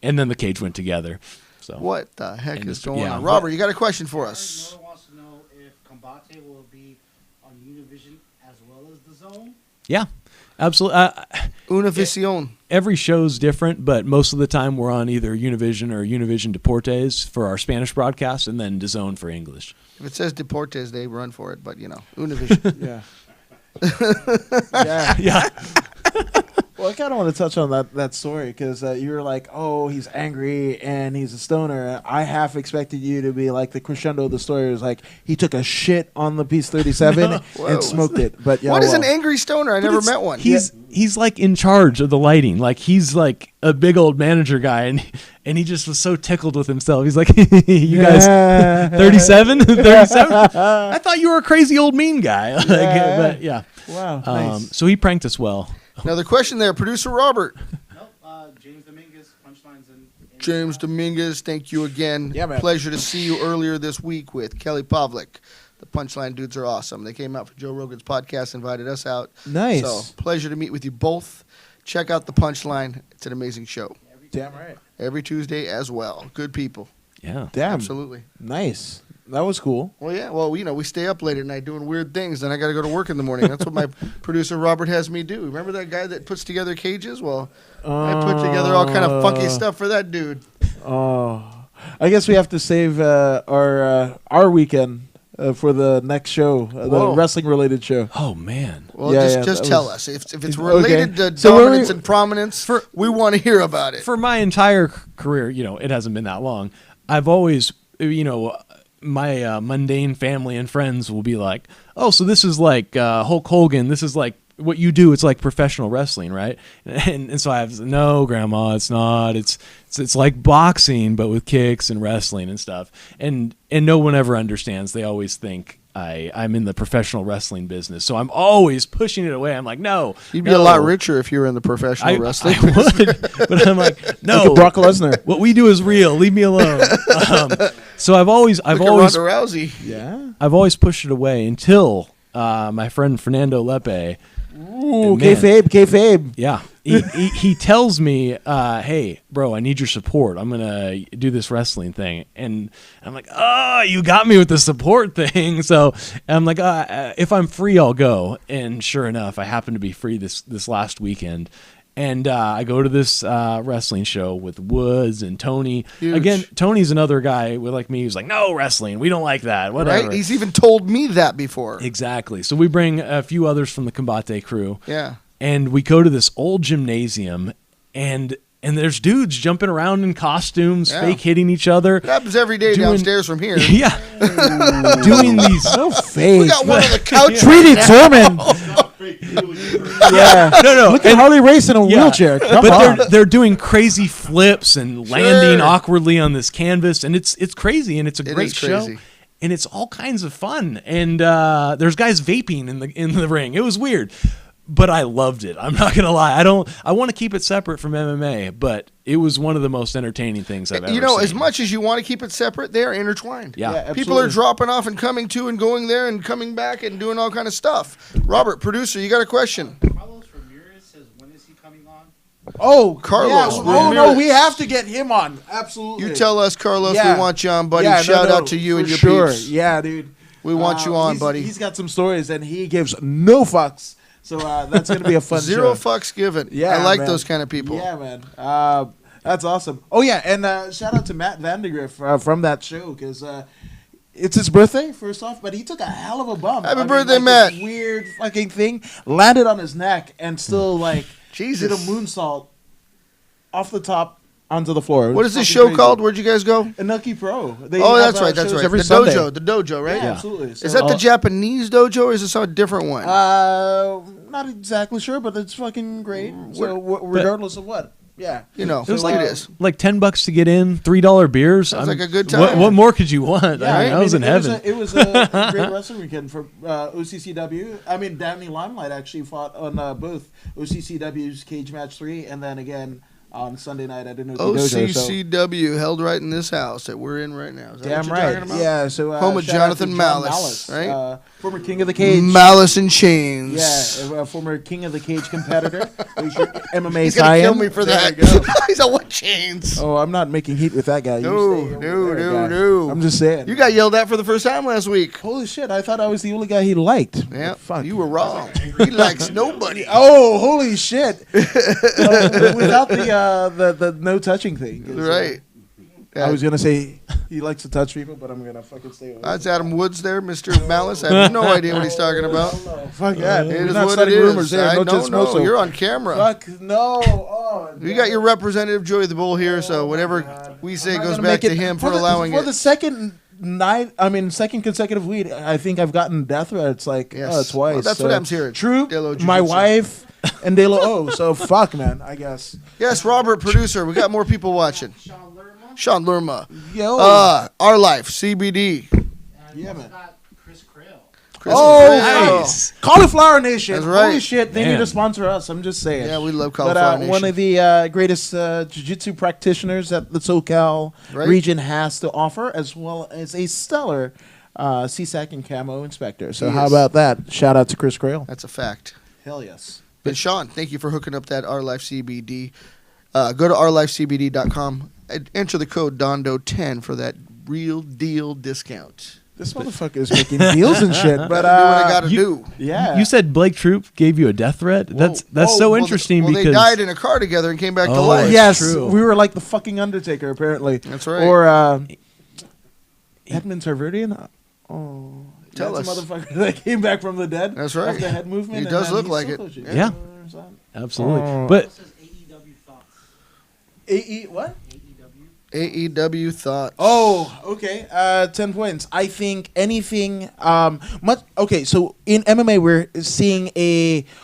and then the cage went together. So What the heck And is this- going yeah. on? Robert, you got a question for us? Nora wants to know if Combate will be on Univision as well as the Zone. Yeah, absolutely. Univision. Every show's different, but most of the time we're on either Univision or Univision Deportes for our Spanish broadcast, and then DAZN for English. If it says Deportes, they run for it, but Univision. Yeah. Yeah. Yeah. Well, I kind of want to touch on that story because you were like, oh, he's angry and he's a stoner. I half expected you to be like the crescendo of the story was like he took a shit on the piece 37 Whoa. and smoked it. But yeah, What is an well, angry stoner? I never It's- met one. He's like in charge of the lighting. Like he's like a big old manager guy, and he just was so tickled with himself. He's like, "You guys, 37, 37. I thought you were a crazy old mean guy." Like, Yeah. but yeah. Wow. Nice. So he pranked us well. Another question there, producer Robert. Nope. James Dominguez, punchlines in James Dominguez, thank you again. Yeah, man. Pleasure to see you earlier this week with Kelly Pavlik. The Punchline dudes are awesome. They came out for Joe Rogan's podcast, invited us out. Nice. So, pleasure to meet with you both. Check out The Punchline. It's an amazing show. Damn right. Every Tuesday as well. Good people. Yeah. Damn. Absolutely. Nice. That was cool. Well, yeah. Well, we stay up late at night doing weird things, and I got to go to work in the morning. That's what my producer Robert has me do. Remember that guy that puts together cages? Well, I put together all kind of funky stuff for that dude. Oh, I guess we have to save our weekend for the next show, the Whoa. wrestling related show. Oh man. Well, Yeah, just that tell was- us if it's Okay. related to So where dominance we- and prominence. For- we want to hear about it. For my entire career, it hasn't been that long. I've always, my mundane family and friends will be like, "Oh, so this is like Hulk Hogan. This is like what you do, it's like professional wrestling, right? And so I have no, grandma, it's not. It's like boxing, but with kicks and wrestling and stuff. And no one ever understands. They always think I'm in the professional wrestling business, so I'm always pushing it away. I'm like, no, You'd be no. a lot richer if you were in the professional wrestling. I would, but I'm like, no. Look at Brock Lesnar. What we do is real. Leave me alone. So I've always Look at Ronda Rousey. Yeah. I've always pushed it away until my friend Fernando Lepe. Ooh, Man. kayfabe. Yeah, he tells me, "Hey, bro, I need your support. I'm gonna do this wrestling thing," and I'm like, "Oh, you got me with the support thing." So I'm like, "If I'm free, I'll go." And sure enough, I happen to be free this last weekend. And I go to this wrestling show with Woods and Tony. Huge. Again, Tony's another guy like me who's like, no wrestling. We don't like that. Whatever. Right? He's even told me that before. Exactly. So we bring a few others from the Combate crew. Yeah. And we go to this old gymnasium, and there's dudes jumping around in costumes, Yeah. fake hitting each other. It happens every day Doing- downstairs from here. Yeah. Doing these. No fake. We got one on the couch. Treaty Torment. Fake healing. Yeah. No. Look at Harley Race in a Yeah. wheelchair. Come But on. they're doing crazy flips and landing Sure. awkwardly on this canvas, and it's crazy, and it's a It great is show, crazy. and it's all kinds of fun. And there's guys vaping in the ring. It was weird, but I loved it. I'm not gonna lie. I want to keep it separate from MMA, but it was one of the most entertaining things I've ever You know, seen. as much as you want to keep it separate, they are intertwined. Yeah. Yeah, People are absolutely. dropping off and coming to and going there and coming back and doing all kind of stuff. Robert, producer, you got a question? Carlos Ramirez says, when is he coming on? Oh, Carlos Yeah. Oh, no, Ramirez. we have to get him on. Absolutely. You tell us, Carlos, Yeah. we want you on, buddy. Yeah, Shout no, out to you for and your sure. peeps. Yeah, dude. We want you on, buddy. He's got some stories, and he gives no fucks. So that's going to be a fun Zero show. fucks given. Yeah, I like man. those kind of people. Yeah, man. That's awesome. Oh, yeah, and shout out to Matt Vandergriff from that show, because it's his birthday, first off, but he took a hell of a bump. Happy I mean, birthday, like, Matt. this weird fucking thing landed on his neck and still, like, Jesus. did a moonsault off the top onto the floor. It What was is this fucking show crazy. called? Where'd you guys go? Anuki Pro. They Oh, have, that's right. That's shows right. Every The Sunday. dojo, right? Yeah, absolutely. Is that the Japanese dojo or is this a different one? Not exactly sure, but it's fucking great. So regardless of what, yeah, you know, It was like like it is. like $10 to get in, $3 beers. Sounds like a good What, time. what more could you want? Yeah, I mean, I was in heaven. It was a great wrestling weekend for OCCW. I mean, Danny Limelight actually fought on both OCCW's Cage Match 3 and then again on Sunday night at Anuki Dojo. So OCCW held right in this house that we're in right now. Is that damn what you're right. talking about? Yeah. So Home of shout out to Jonathan John Malice, right? Former King of the Cage. Malice in Chains. Yeah, a former King of the Cage competitor. MMA He's gonna kill tie-in. me for There that. you go. He's on what chains? Oh, I'm not making heat with that guy. You No, stay over no, there, no, guy. no. I'm just saying. You got yelled at for the first time last week. Holy shit! I thought I was the only guy he liked. Yeah, Fuck. you were wrong. He likes nobody. Oh, holy shit! Without the no touching thing. 'Cause, Right. I was gonna say he likes to touch people, but I'm gonna fucking stay away. That's Adam Woods there, Mr. Malice. I have no idea what he's talking about. Fuck yeah! It We're is not what it starting is. rumors here. I No don't know. chismoso. You're on camera. Fuck no! Oh, You got your representative Joey the Bull here, so whatever we say I'm not goes gonna back make to it- him for the, allowing for it. the second second consecutive week, I think I've gotten death threats like Yes. twice. Well, that's what happens here at True, De La my Jiu-Jitsu. wife and De La O. So fuck, man. I guess. Yes, Robert, producer. We got more people watching. Sean Lerma. Sean Lerma. Yo. Our Life, CBD. And Yeah, we man. got Chris Crail. Chris Oh, Crail. Nice. Cauliflower Nation. That's right. Holy shit, they Man. need to sponsor us. I'm just saying. Yeah, we love But Cauliflower Nation. one of the greatest jiu-jitsu practitioners that the SoCal Right. region has to offer, as well as a stellar CSAC and camo inspector. So He how is. about that? Shout out to Chris Crail. That's a fact. Hell yes. But Sean, thank you for hooking up that Our Life CBD. Go to ourlifecbd.com and enter the code Dondo10 for that real deal discount. This motherfucker is making deals and shit. But Gotta do what I gotta you- do. yeah, You said Blake Troop gave you a death threat. That's so Well, interesting well, because they died in a car together and came back to Oh, life. it's yes, true. we were like the fucking Undertaker apparently. That's right. Or Edmund Tarverdian. Oh, Tell that's us. a motherfucker that came back from the dead. That's right. Off the head movement. He and does then look he's like still it. pushing. Yeah. Or something. absolutely. Oh. But It says AEW thoughts. What? AEW. AEW thoughts. Oh, okay. 10 points. I think anything okay, so in MMA we're seeing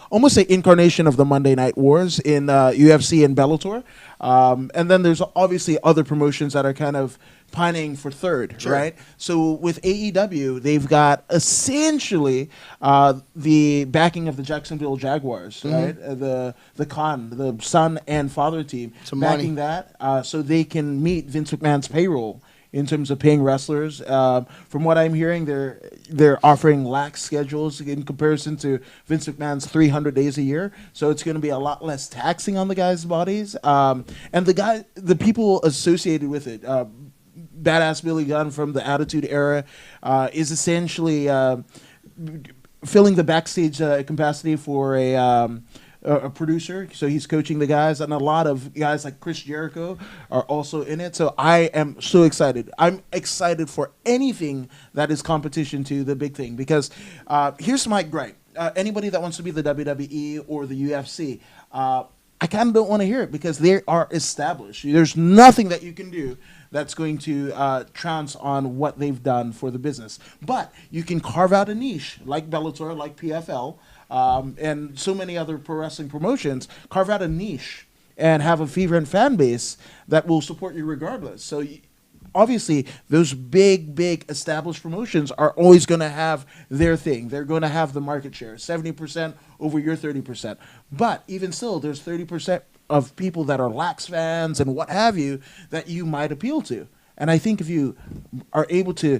almost an incarnation of the Monday Night Wars in UFC and Bellator. And then there's obviously other promotions that are kind of pining for third, right? So with AEW, they've got essentially the backing of the Jacksonville Jaguars, right? The son and father team Some money. backing that, so they can meet Vince McMahon's payroll in terms of paying wrestlers. From what I'm hearing, they're offering lax schedules in comparison to Vince McMahon's 300 days a year. So it's going to be a lot less taxing on the guys' bodies. And the people associated with it, Badass Billy Gunn from the Attitude Era, is essentially filling the backstage capacity for a producer, so he's coaching the guys, and a lot of guys like Chris Jericho are also in it. So I am so excited. I'm excited for anything that is competition to the big thing, because here's my gripe. Anybody that wants to be the WWE or the UFC, I kind of don't want to hear it, because they are established. There's nothing that you can do that's going to trounce on what they've done for the business. But you can carve out a niche, like Bellator, like PFL, and so many other pro wrestling promotions, carve out a niche and have a fervent fan base that will support you regardless. So obviously, those big established promotions are always going to have their thing. They're going to have the market share, 70% over your 30%. But even still, there's 30% of people that are lax fans and what have you that you might appeal to. And I think if you are able to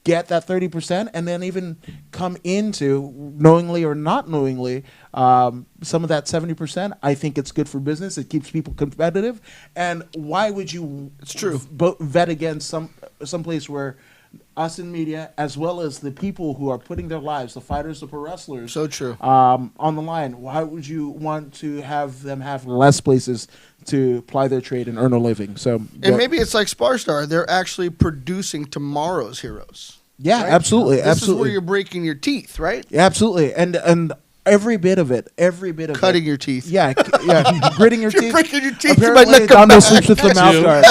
get that 30% and then even come into, knowingly or not knowingly, some of that 70%, I think it's good for business. It keeps people competitive. And why would you vet against some place where us in media, as well as the people who are putting their lives, the fighters, the pro wrestlers, So true. on the line, why would you want to have them have less places to ply their trade and earn a living? So, And maybe it's like Sparstar. They're actually producing tomorrow's heroes. yeah, right? absolutely, This absolutely, is where you're breaking your teeth, right? yeah, absolutely, and every bit of it, Cutting it, your teeth. yeah, gritting your You're teeth. breaking your teeth. You might Apparently, not come Domino back. sleeps with the mouth guard.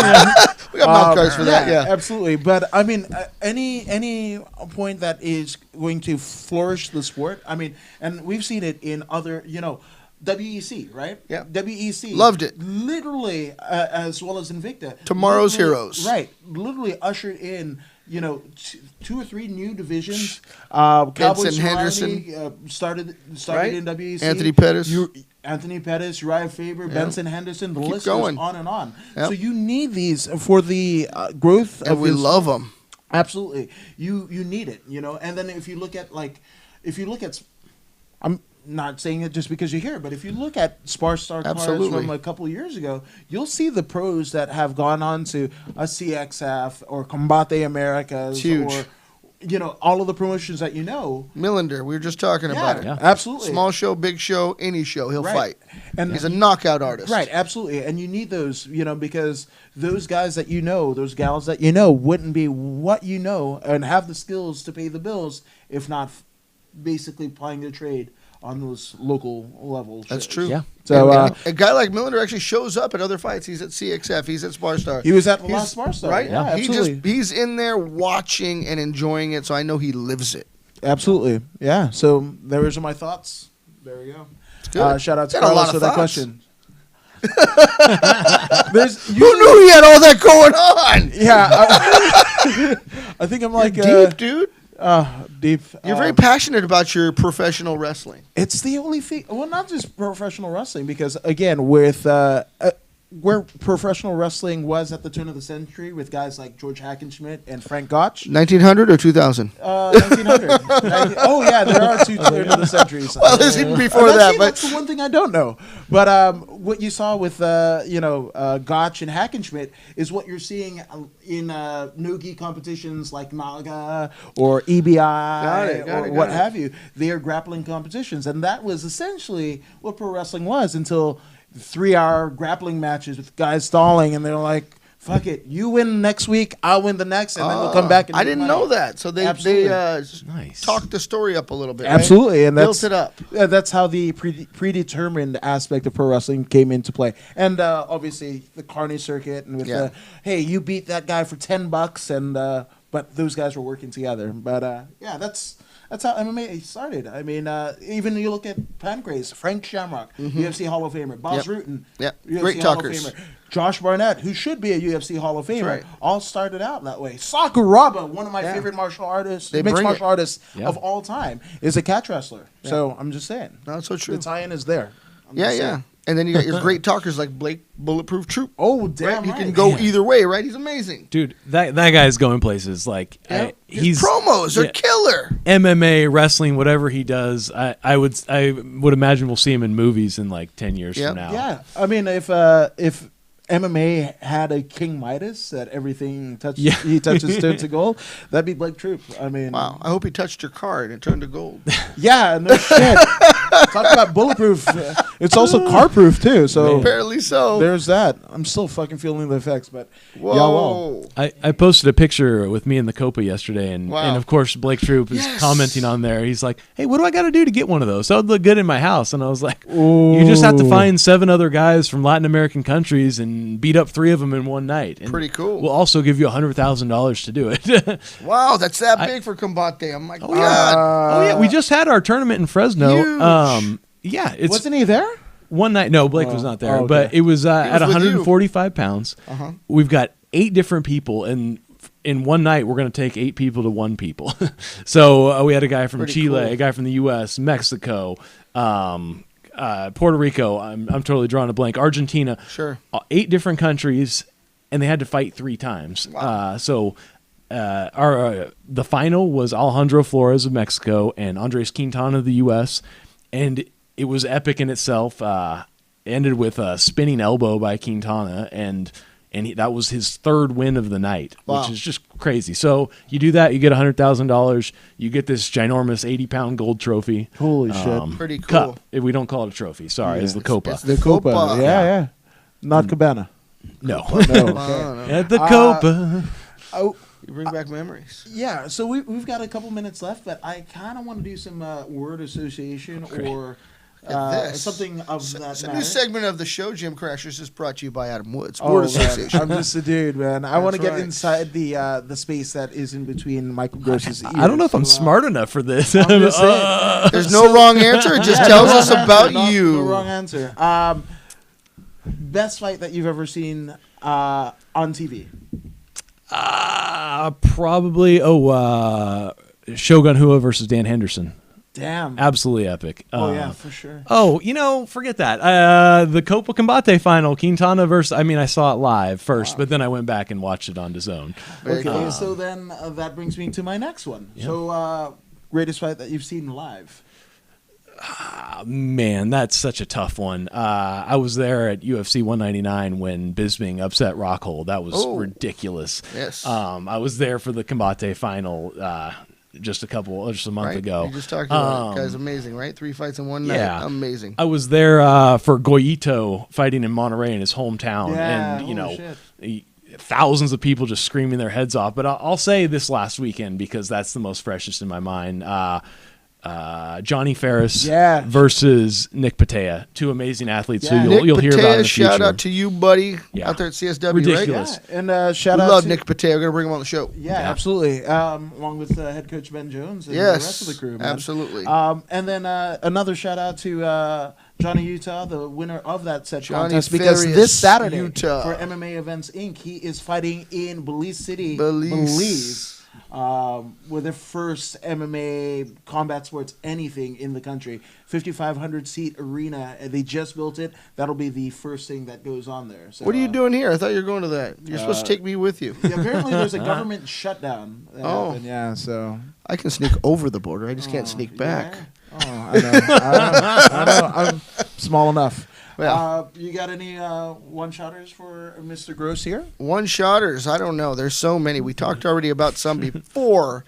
We got mouth guards for that, yeah. Absolutely. But I mean, any point that is going to flourish the sport. I mean, and we've seen it in other, WEC, right? Yeah. WEC Loved it. Literally, as well as Invicta. Tomorrow's Literally- heroes. Right. Literally ushered in. 2 or 3 new divisions. Cowboys Henderson. started Right? in WEC. Anthony Pettis. Anthony Pettis, Uriah Faber, Benson Henderson. The list going. goes on and on. Yep. So you need these for the growth And of we this- love them. Absolutely, you need it. And then if you look at I'm not saying it just because you're here, but if you look at Sparstar cards Absolutely. from a couple of years ago, you'll see the pros that have gone on to a CXF or Combate Americas, It's huge. or all of the promotions that Millender, we were just talking about it. Yeah. absolutely. Small show, big show, any show, he'll Right. fight. And He's a knockout artist. Right, absolutely. And you need those, because those guys that those gals that wouldn't be what and have the skills to pay the bills if not basically plying their trade on those local levels. That's true. Yeah. So And a guy like Millender actually shows up at other fights. He's at CXF. He's at Sparstar. he was at the last Sparstar. Right? Yeah, absolutely. He's in there watching and enjoying it, so I know he lives it. Absolutely. Yeah. So those are my thoughts. There we go. good. Shout out to Got a lot Carlos of for that thoughts. question. Who knew he had all that going on? Yeah. I think I'm like Deep, dude. deep. You're very passionate about your professional wrestling. It's the only thing. Well, not just professional wrestling, because again, with where professional wrestling was at the turn of the century, with guys like George Hackenschmidt and Frank Gotch. 1900 or 2000? 1900. Oh yeah, there are 2 turn of the centuries. Well, there's even before And that, actually, but that's the one thing I don't know. But what you saw with Gotch and Hackenschmidt is what you're seeing in no-gi competitions like Naga or EBI Got it, or what have you. They are grappling competitions, and that was essentially what pro wrestling was until 3-hour grappling matches with guys stalling, and they're like fuck it. You win next week, I'll win the next, and then we'll come back and I make didn't money. know that. So they Absolutely. Nice. talked the story up a little bit. right? Absolutely, and Built that's it up. Yeah, that's how the predetermined aspect of pro wrestling came into play, and obviously the carny circuit, and with Yeah. hey, you beat that guy for $10, and but those guys were working together. But yeah, that's how MMA started. I mean, even you look at Pancrase, Frank Shamrock, UFC Hall of Famer, Boz Yep. Rutten, Yep. UFC Great Hall talkers. of Famer, Josh Barnett, who should be a UFC Hall of Famer, right. all started out that way. Sakuraba, one of my Yeah. favorite martial artists, They mixed bring martial it. artists Yeah. of all time, is a catch wrestler. So I'm just saying. No, that's so true. The tie-in is there. I'm Yeah, just yeah. saying. And then you got your great talkers like Blake Bulletproof Troop. Oh, damn He right. can go Man. either way, right? He's amazing. Dude, that guy's going places. Like His he's promos are yeah. killer. MMA, wrestling, whatever he does. I would imagine we'll see him in movies in like 10 years Yep. from now. Yeah, I mean, if MMA had a King Midas that everything he touches turns to gold, that'd be Blake Troop. I mean, Wow. I hope he touched your card and turned to gold. yeah, no shit. Talk about bulletproof. It's also car proof too. So Apparently so. there's that. I'm still fucking feeling the effects, but Whoa. yeah, well. I posted a picture with me and the Copa yesterday, and Wow. of course Blake Troop is Yes. commenting on there. He's like, "Hey, what do I got to do to get one of those? That would look good in my house." And I was like, "You just have to find 7 other guys from Latin American countries and beat up 3 of them in one night. And Pretty cool. We'll also give you $100,000 to do it." Wow, that's that big for Combate. I'm like, Oh God. yeah, oh yeah. We just had our tournament in Fresno. Huge. Yeah, it's Wasn't he there? one night. No, Blake was not there, oh, okay. but it was at was with you. 145 pounds. Uh-huh. We've got 8 different people, and in one night we're going to take 8 people to 1 people. So we had a guy from Pretty Chile, cool. a guy from the U.S., Mexico, Puerto Rico. I'm totally drawing a blank. Argentina. Sure. 8 different countries, and they had to fight 3 times. Wow. The final was Alejandro Flores of Mexico and Andres Quintana of the U.S., and it was epic in itself. Ended with a spinning elbow by Quintana, and that was his 3rd win of the night, Wow. which is just crazy. So you do that, you get $100,000, you get this ginormous 80-pound gold trophy. Holy shit. Pretty cool. Cup. If we don't call it a trophy, sorry, it's the Copa. it's the Copa. Yeah. Not Cabana. no. No. Okay. no. At the Copa. Oh, You bring back memories. yeah. So we've got a couple minutes left, but I kind of want to do some word association or This. something of that It's a matter. new segment of the show, Jim Crashers, is brought to you by Adam Woods. Oh, Word man, Association. I'm just a dude, man. I want to That's get right. inside the space that is in between Michael Gross's ears. I don't know if I'm So, smart enough for this. I'm just saying. There's no wrong answer. It just Yeah, tells no us wrong about answer, no you. wrong answer. Best fight that you've ever seen on TV? Probably Shogun Hua versus Dan Henderson. Damn. Absolutely epic. Oh yeah, for sure. Oh, forget that. The Copa Combate final, Quintana versus. I mean, I saw it live first, but then I went back and watched it on DAZN. Very Okay, cool. so then that brings me to my next one. So, greatest fight that you've seen live? Man, that's such a tough one. I was there at UFC 199 when Bisping upset Rockhold. That was Oh. ridiculous. Yes. I was there for the Combate final just a month Right? ago. You just talked about it. Guy's amazing, right? 3 fights in one night. yeah. Amazing. I was there for Goyito fighting in Monterrey in his hometown, Yeah, and holy shit. thousands of people just screaming their heads off. But I'll say this last weekend because that's the most freshest in my mind. Johnny Ferris Yeah. versus Nick Patea, 2 amazing athletes Yeah. who Nick you'll hear about in Patea, the shout future. out to you, buddy, Yeah. out there at CSW, Ridiculous. right? Yeah, and shout We out love to Nick Patea. We're going to bring him on the show. Yeah, Yeah. absolutely. Along with head coach Ben Jones and the Yes, rest of the crew. Man. absolutely. And then another shout out to Johnny Utah, the winner of that set Johnny contest, because Farias, this Saturday Utah. for MMA Events Inc., he is fighting in Belize City, Belize. with their first MMA combat sports anything in the country. 5,500 seat arena. They just built it. That'll be the first thing that goes on there. So, What are you doing here? I thought you were going to that. You're supposed to take me with you. Yeah, apparently there's a government shutdown. That Oh. happened, yeah. So I can sneak over the border. I just can't sneak back. yeah. Oh, I know. I'm small enough. Well. You got any one-shotters for Mr. Gross here? One-shotters, I don't know. There's so many. We talked already about some before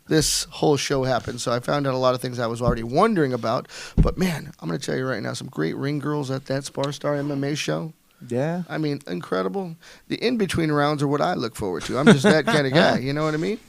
this whole show happened, so I found out a lot of things I was already wondering about. But, man, I'm going to tell you right now, some great ring girls at that Spar Star MMA show. Yeah. I mean, incredible. The in-between rounds are what I look forward to. I'm just that kind of guy. You know what I mean?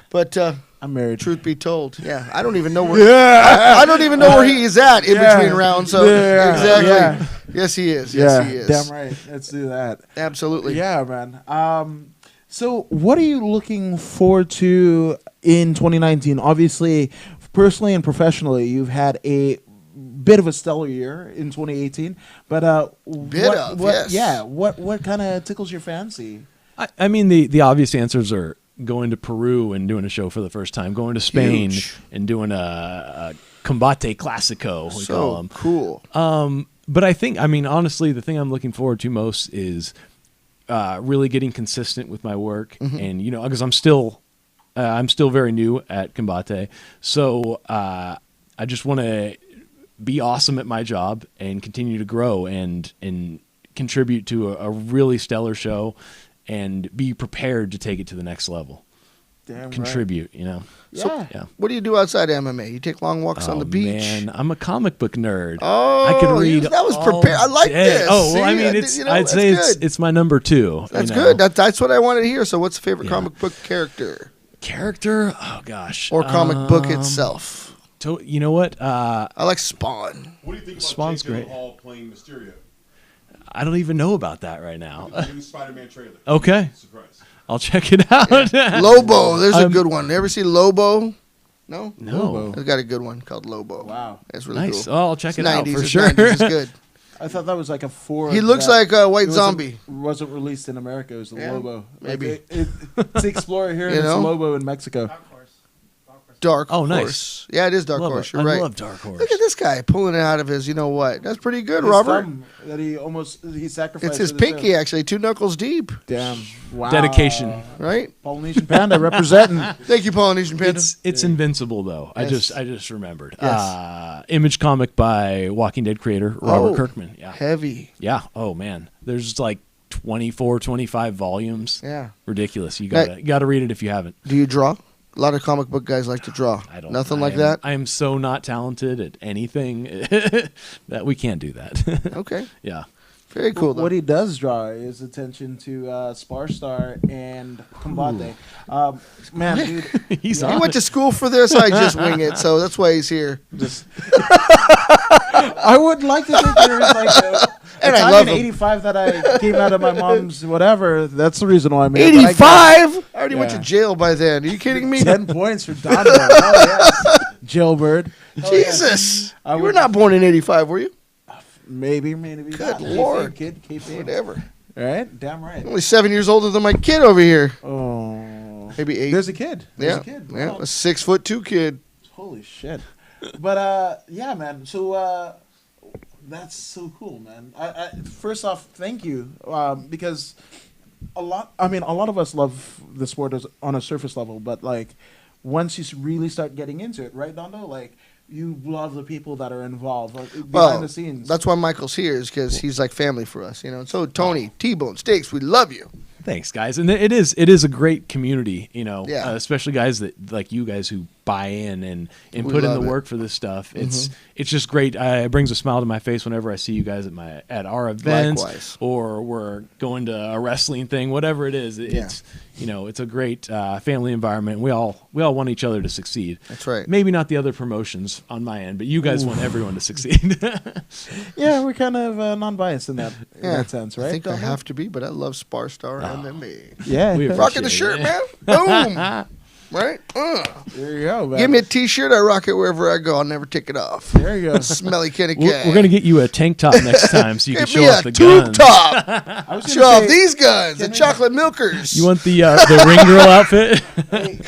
But I'm married. truth be told, yeah, I don't even know where. I don't even know where he is at in between rounds. So exactly. Yeah. Yes, he is. Yeah. Yes, he is. Damn right. Let's do that. Absolutely. Yeah, man. So what are you looking forward to in 2019? Obviously, personally and professionally, you've had a bit of a stellar year in 2018. But what kind of tickles your fancy? I mean, the obvious answers are going to Peru and doing a show for the first time, going to Spain Huge. and doing a Combate Classico, we call So them. cool. But I think, I mean, honestly, the thing I'm looking forward to most is really getting consistent with my work, and because I'm still very new at Combate, so I just want to be awesome at my job and continue to grow and contribute to a really stellar show, and be prepared to take it to the next level. Damn Contribute, Yeah. yeah. What do you do outside MMA? You take long walks on the beach. Man, I'm a comic book nerd. Oh, I could read. that was all prepared. I like day. this. Oh, well, I See, mean, I'd that's say good. it's my number 2. That's good. That's what I wanted to hear. So, what's the favorite Yeah. comic book character Character? Oh gosh. or comic book itself? You know what? I like Spawn. What do you think about Spawn's Jake great. Gyllenhaal playing Mysterio? I don't even know about that right now. The new Spider-Man trailer. Okay. Surprise. I'll check it out. Lobo. There's a good one. Ever see Lobo? No. No. It's got a good one called Lobo. Wow. That's really Nice. cool. Oh, I'll check It's it out 90s, for it's sure. 90s, It's good. I thought that was like a Ford. He looks that like a white it wasn't- zombie. Wasn't released in America. It was the Yeah, Lobo. maybe. Like it's the Explorer here, and You it's know? the Lobo in Mexico. Dark Horse. Dark Horse. Dark Oh, nice. Horse. Yeah, it is Dark Love Horse. it. You're right. I love Dark Horse. Look at this guy pulling it out of his, you know what? That's pretty good, His Robert. thumb that he sacrificed. It's his for the pinky, show. actually, 2 knuckles deep, Damn. Wow. Dedication. right? Polynesian Panda representing. Thank you, Polynesian Panda. It's Invincible though. Yes. I just remembered. Yes. Image comic by Walking Dead creator Robert Oh. Kirkman. Yeah. Heavy. Yeah. Oh man. There's like 24, 25 volumes. Yeah. Ridiculous. You Now- gotta read it if you haven't. Do you draw? A lot of comic book guys like to draw. I don't. Nothing I like am- that? I am so not talented at anything that we can't do that. Okay. Yeah. Very cool, though. What he does draw is attention to Sparstar and Combate. Man, dude. He's He on went it. to school for this. I just wing it, so that's why he's here. Just I would like to think there is like And a I time love in him. '85 that I came out of my mom's whatever. That's the reason why I'm here. But I 85? I already went to Yeah. jail by then. Are you kidding me? got 10 points for Donovan. Oh, yes. Jailbird. Oh, yes. Jesus. I You were would- not born in 85, were you? Maybe. Good not. Lord. Kid. Whatever. All right? Damn right. Only 7 years older than my kid over here. Oh. Maybe 8. There's a kid. There's yeah. a kid. Yeah. Wow. A 6'2" kid. Holy shit. But yeah, man. So that's so cool, man. I first off, thank you because a lot of us love the sport on a surface level, but like once you really start getting into it, right, Dondo? Like you love the people that are involved like, behind Well, the scenes. that's why Michael's here, is because he's like family for us, you know. And so, Tony, T-Bone, Steaks, we love you. Thanks, guys. And it is a great community, you know, Yeah. especially guys that like you guys who buy in and We put in love the it. work for this stuff. It's just great. It brings a smile to my face whenever I see you guys at our events Likewise. or we're going to a wrestling thing, whatever it is. It's it's a great family environment. We all want each other to succeed. That's right. Maybe not the other promotions on my end, but you guys want everyone to succeed. yeah, we're kind of non-biased in that sense, right? I think I Dondo? have to be, but I love Sparstar MMA. Yeah, We Rocking the Appreciate shirt, it. man. Boom. Right? there you go. Man. Give me a T-shirt. I rock it wherever I go. I'll never take it off. There you go. Smelly kind of we're guy. going to get you a tank top next time so you can Give show me off a the tube guns. top. I was Show gonna off say, these guns, the can I- chocolate milkers. You want the ring girl outfit? hey,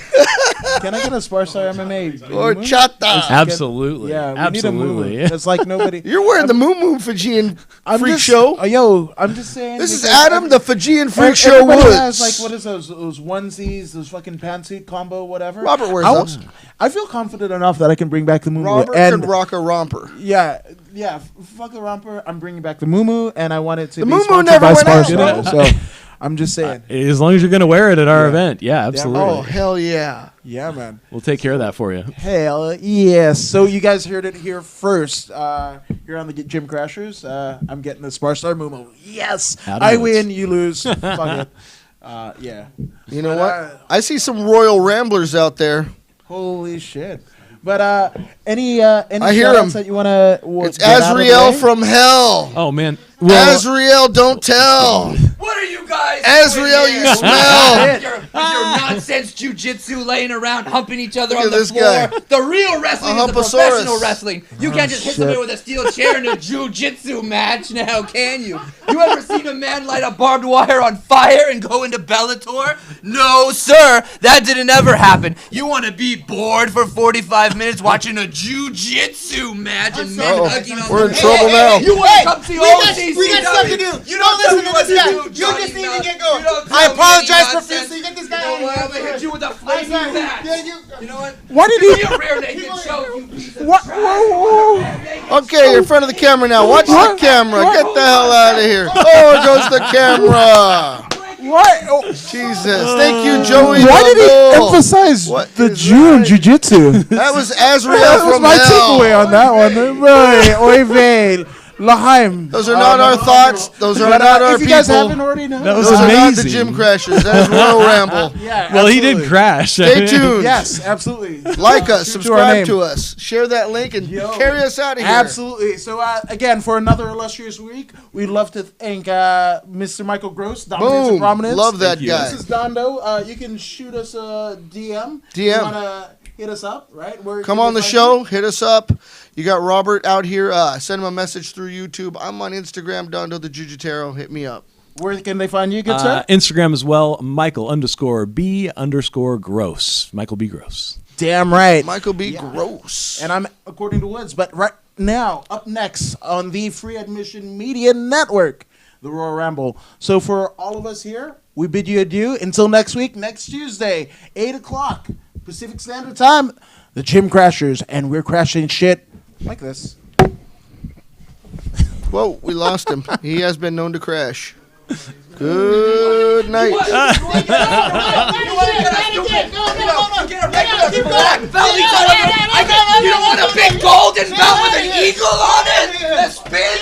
can I get a Sparstar MMA? or moo-moo? chata. Absolutely. Yeah, we Absolutely. need a moo. It's like nobody. You're wearing the Moo Moo Fijian Freak just, Show. Yo, I'm just saying. This is because Adam, the Fijian Freak every- Show everybody Woods. has like what is those onesies, those fucking pantsuit combo, whatever. Robert wears I, those. I feel confident enough that I can bring back the moo Robert and could rock a romper. yeah, fuck the romper. I'm bringing back the moo and I want it to The be moo-moo sponsored never by went out, Sparstar. bro. So I'm just saying. As long as you're going to wear it at our Yeah. event. Yeah, absolutely. Oh, hell yeah. Yeah, man. We'll take care of that for you. Hell yes. So you guys heard it here first. Here on the Gym Crashers. I'm getting the Sparstar Mumo. Yes. Out of I it. win, you lose. Fuck it. Yeah. You know But, what? I see some Royal Ramblers out there. Holy shit. But any I hear shout-outs him. that you want to It's Azrael from hell. Oh man. Well, Azrael, don't tell. What are you guys Azrael, doing you here? smell. With your nonsense jujitsu laying around, humping each other Look on at the this floor. guy. The real wrestling A is the humposaurus. professional wrestling. You can't just hit shit. somebody with a steel chair in a jujitsu match now, can you? You ever seen a man light a barbed wire on fire and go into Bellator? No, sir. That didn't ever happen. You want to be bored for 45 minutes watching a jujitsu match and men Uh-oh. hugging on We're the in trouble now. You want to come see OCCW? we got stuff to do. You Don't tell listen me to what this guy. do, You Johnny just need to Mouth. get going. You don't I tell me apologize any profusely. nonsense. Get this guy You know out of what? here. I'm gonna hit you with a I'm flaming sorry. bat. Yeah, You know what? Why did Give he? me a rear naked show, you piece of What? trash. Whoa. Okay, you're in front of the camera now. Watch the camera. Get the hell out of here. Oh, there goes the camera. What? Oh, Jesus. Thank you, Joey. why did he Noble. emphasize What the is Jew and that? jujitsu? That was Azrael That was from my hell. takeaway on that one. Right. Oy vey. Lahaim. Those are not our thoughts. Those are not our If you guys haven't people. already known. That was Those are not the amazing. Gym Crashers. That is Royal Ramble. Yeah, well, he absolutely. did crash. Stay tuned. Yes, absolutely. Like us, Shoot to our subscribe name. to us, share that link, and Yo. carry us out of here. Absolutely. So again, for another illustrious week, we'd love to thank Mr. Michael Gross, Dominance and Boom. Prominence. Love that you. guy. This is Dondo. You can shoot us a DM. DM. You wanna hit us up, right? Where Come can on we the find show. you? Hit us up. You got Robert out here. Send him a message through YouTube. I'm on Instagram, Dondo the Jujitero. Hit me up. Where can they find you, good sir? Instagram as well, Michael_B_Gross. Michael B. Gross. Damn right. Michael B. Gross. And I'm according to Woods, but right now, up next on the Free Admission Media Network, the Royal Ramble. So for all of us here, we bid you adieu until next week, next Tuesday, 8 o'clock Pacific Standard Time. The Gym Crashers, and we're crashing shit like this. Whoa, we lost him. He has been known to crash. Good night. Get a regular black belt. You don't want a big golden belt with an eagle on it? That spins?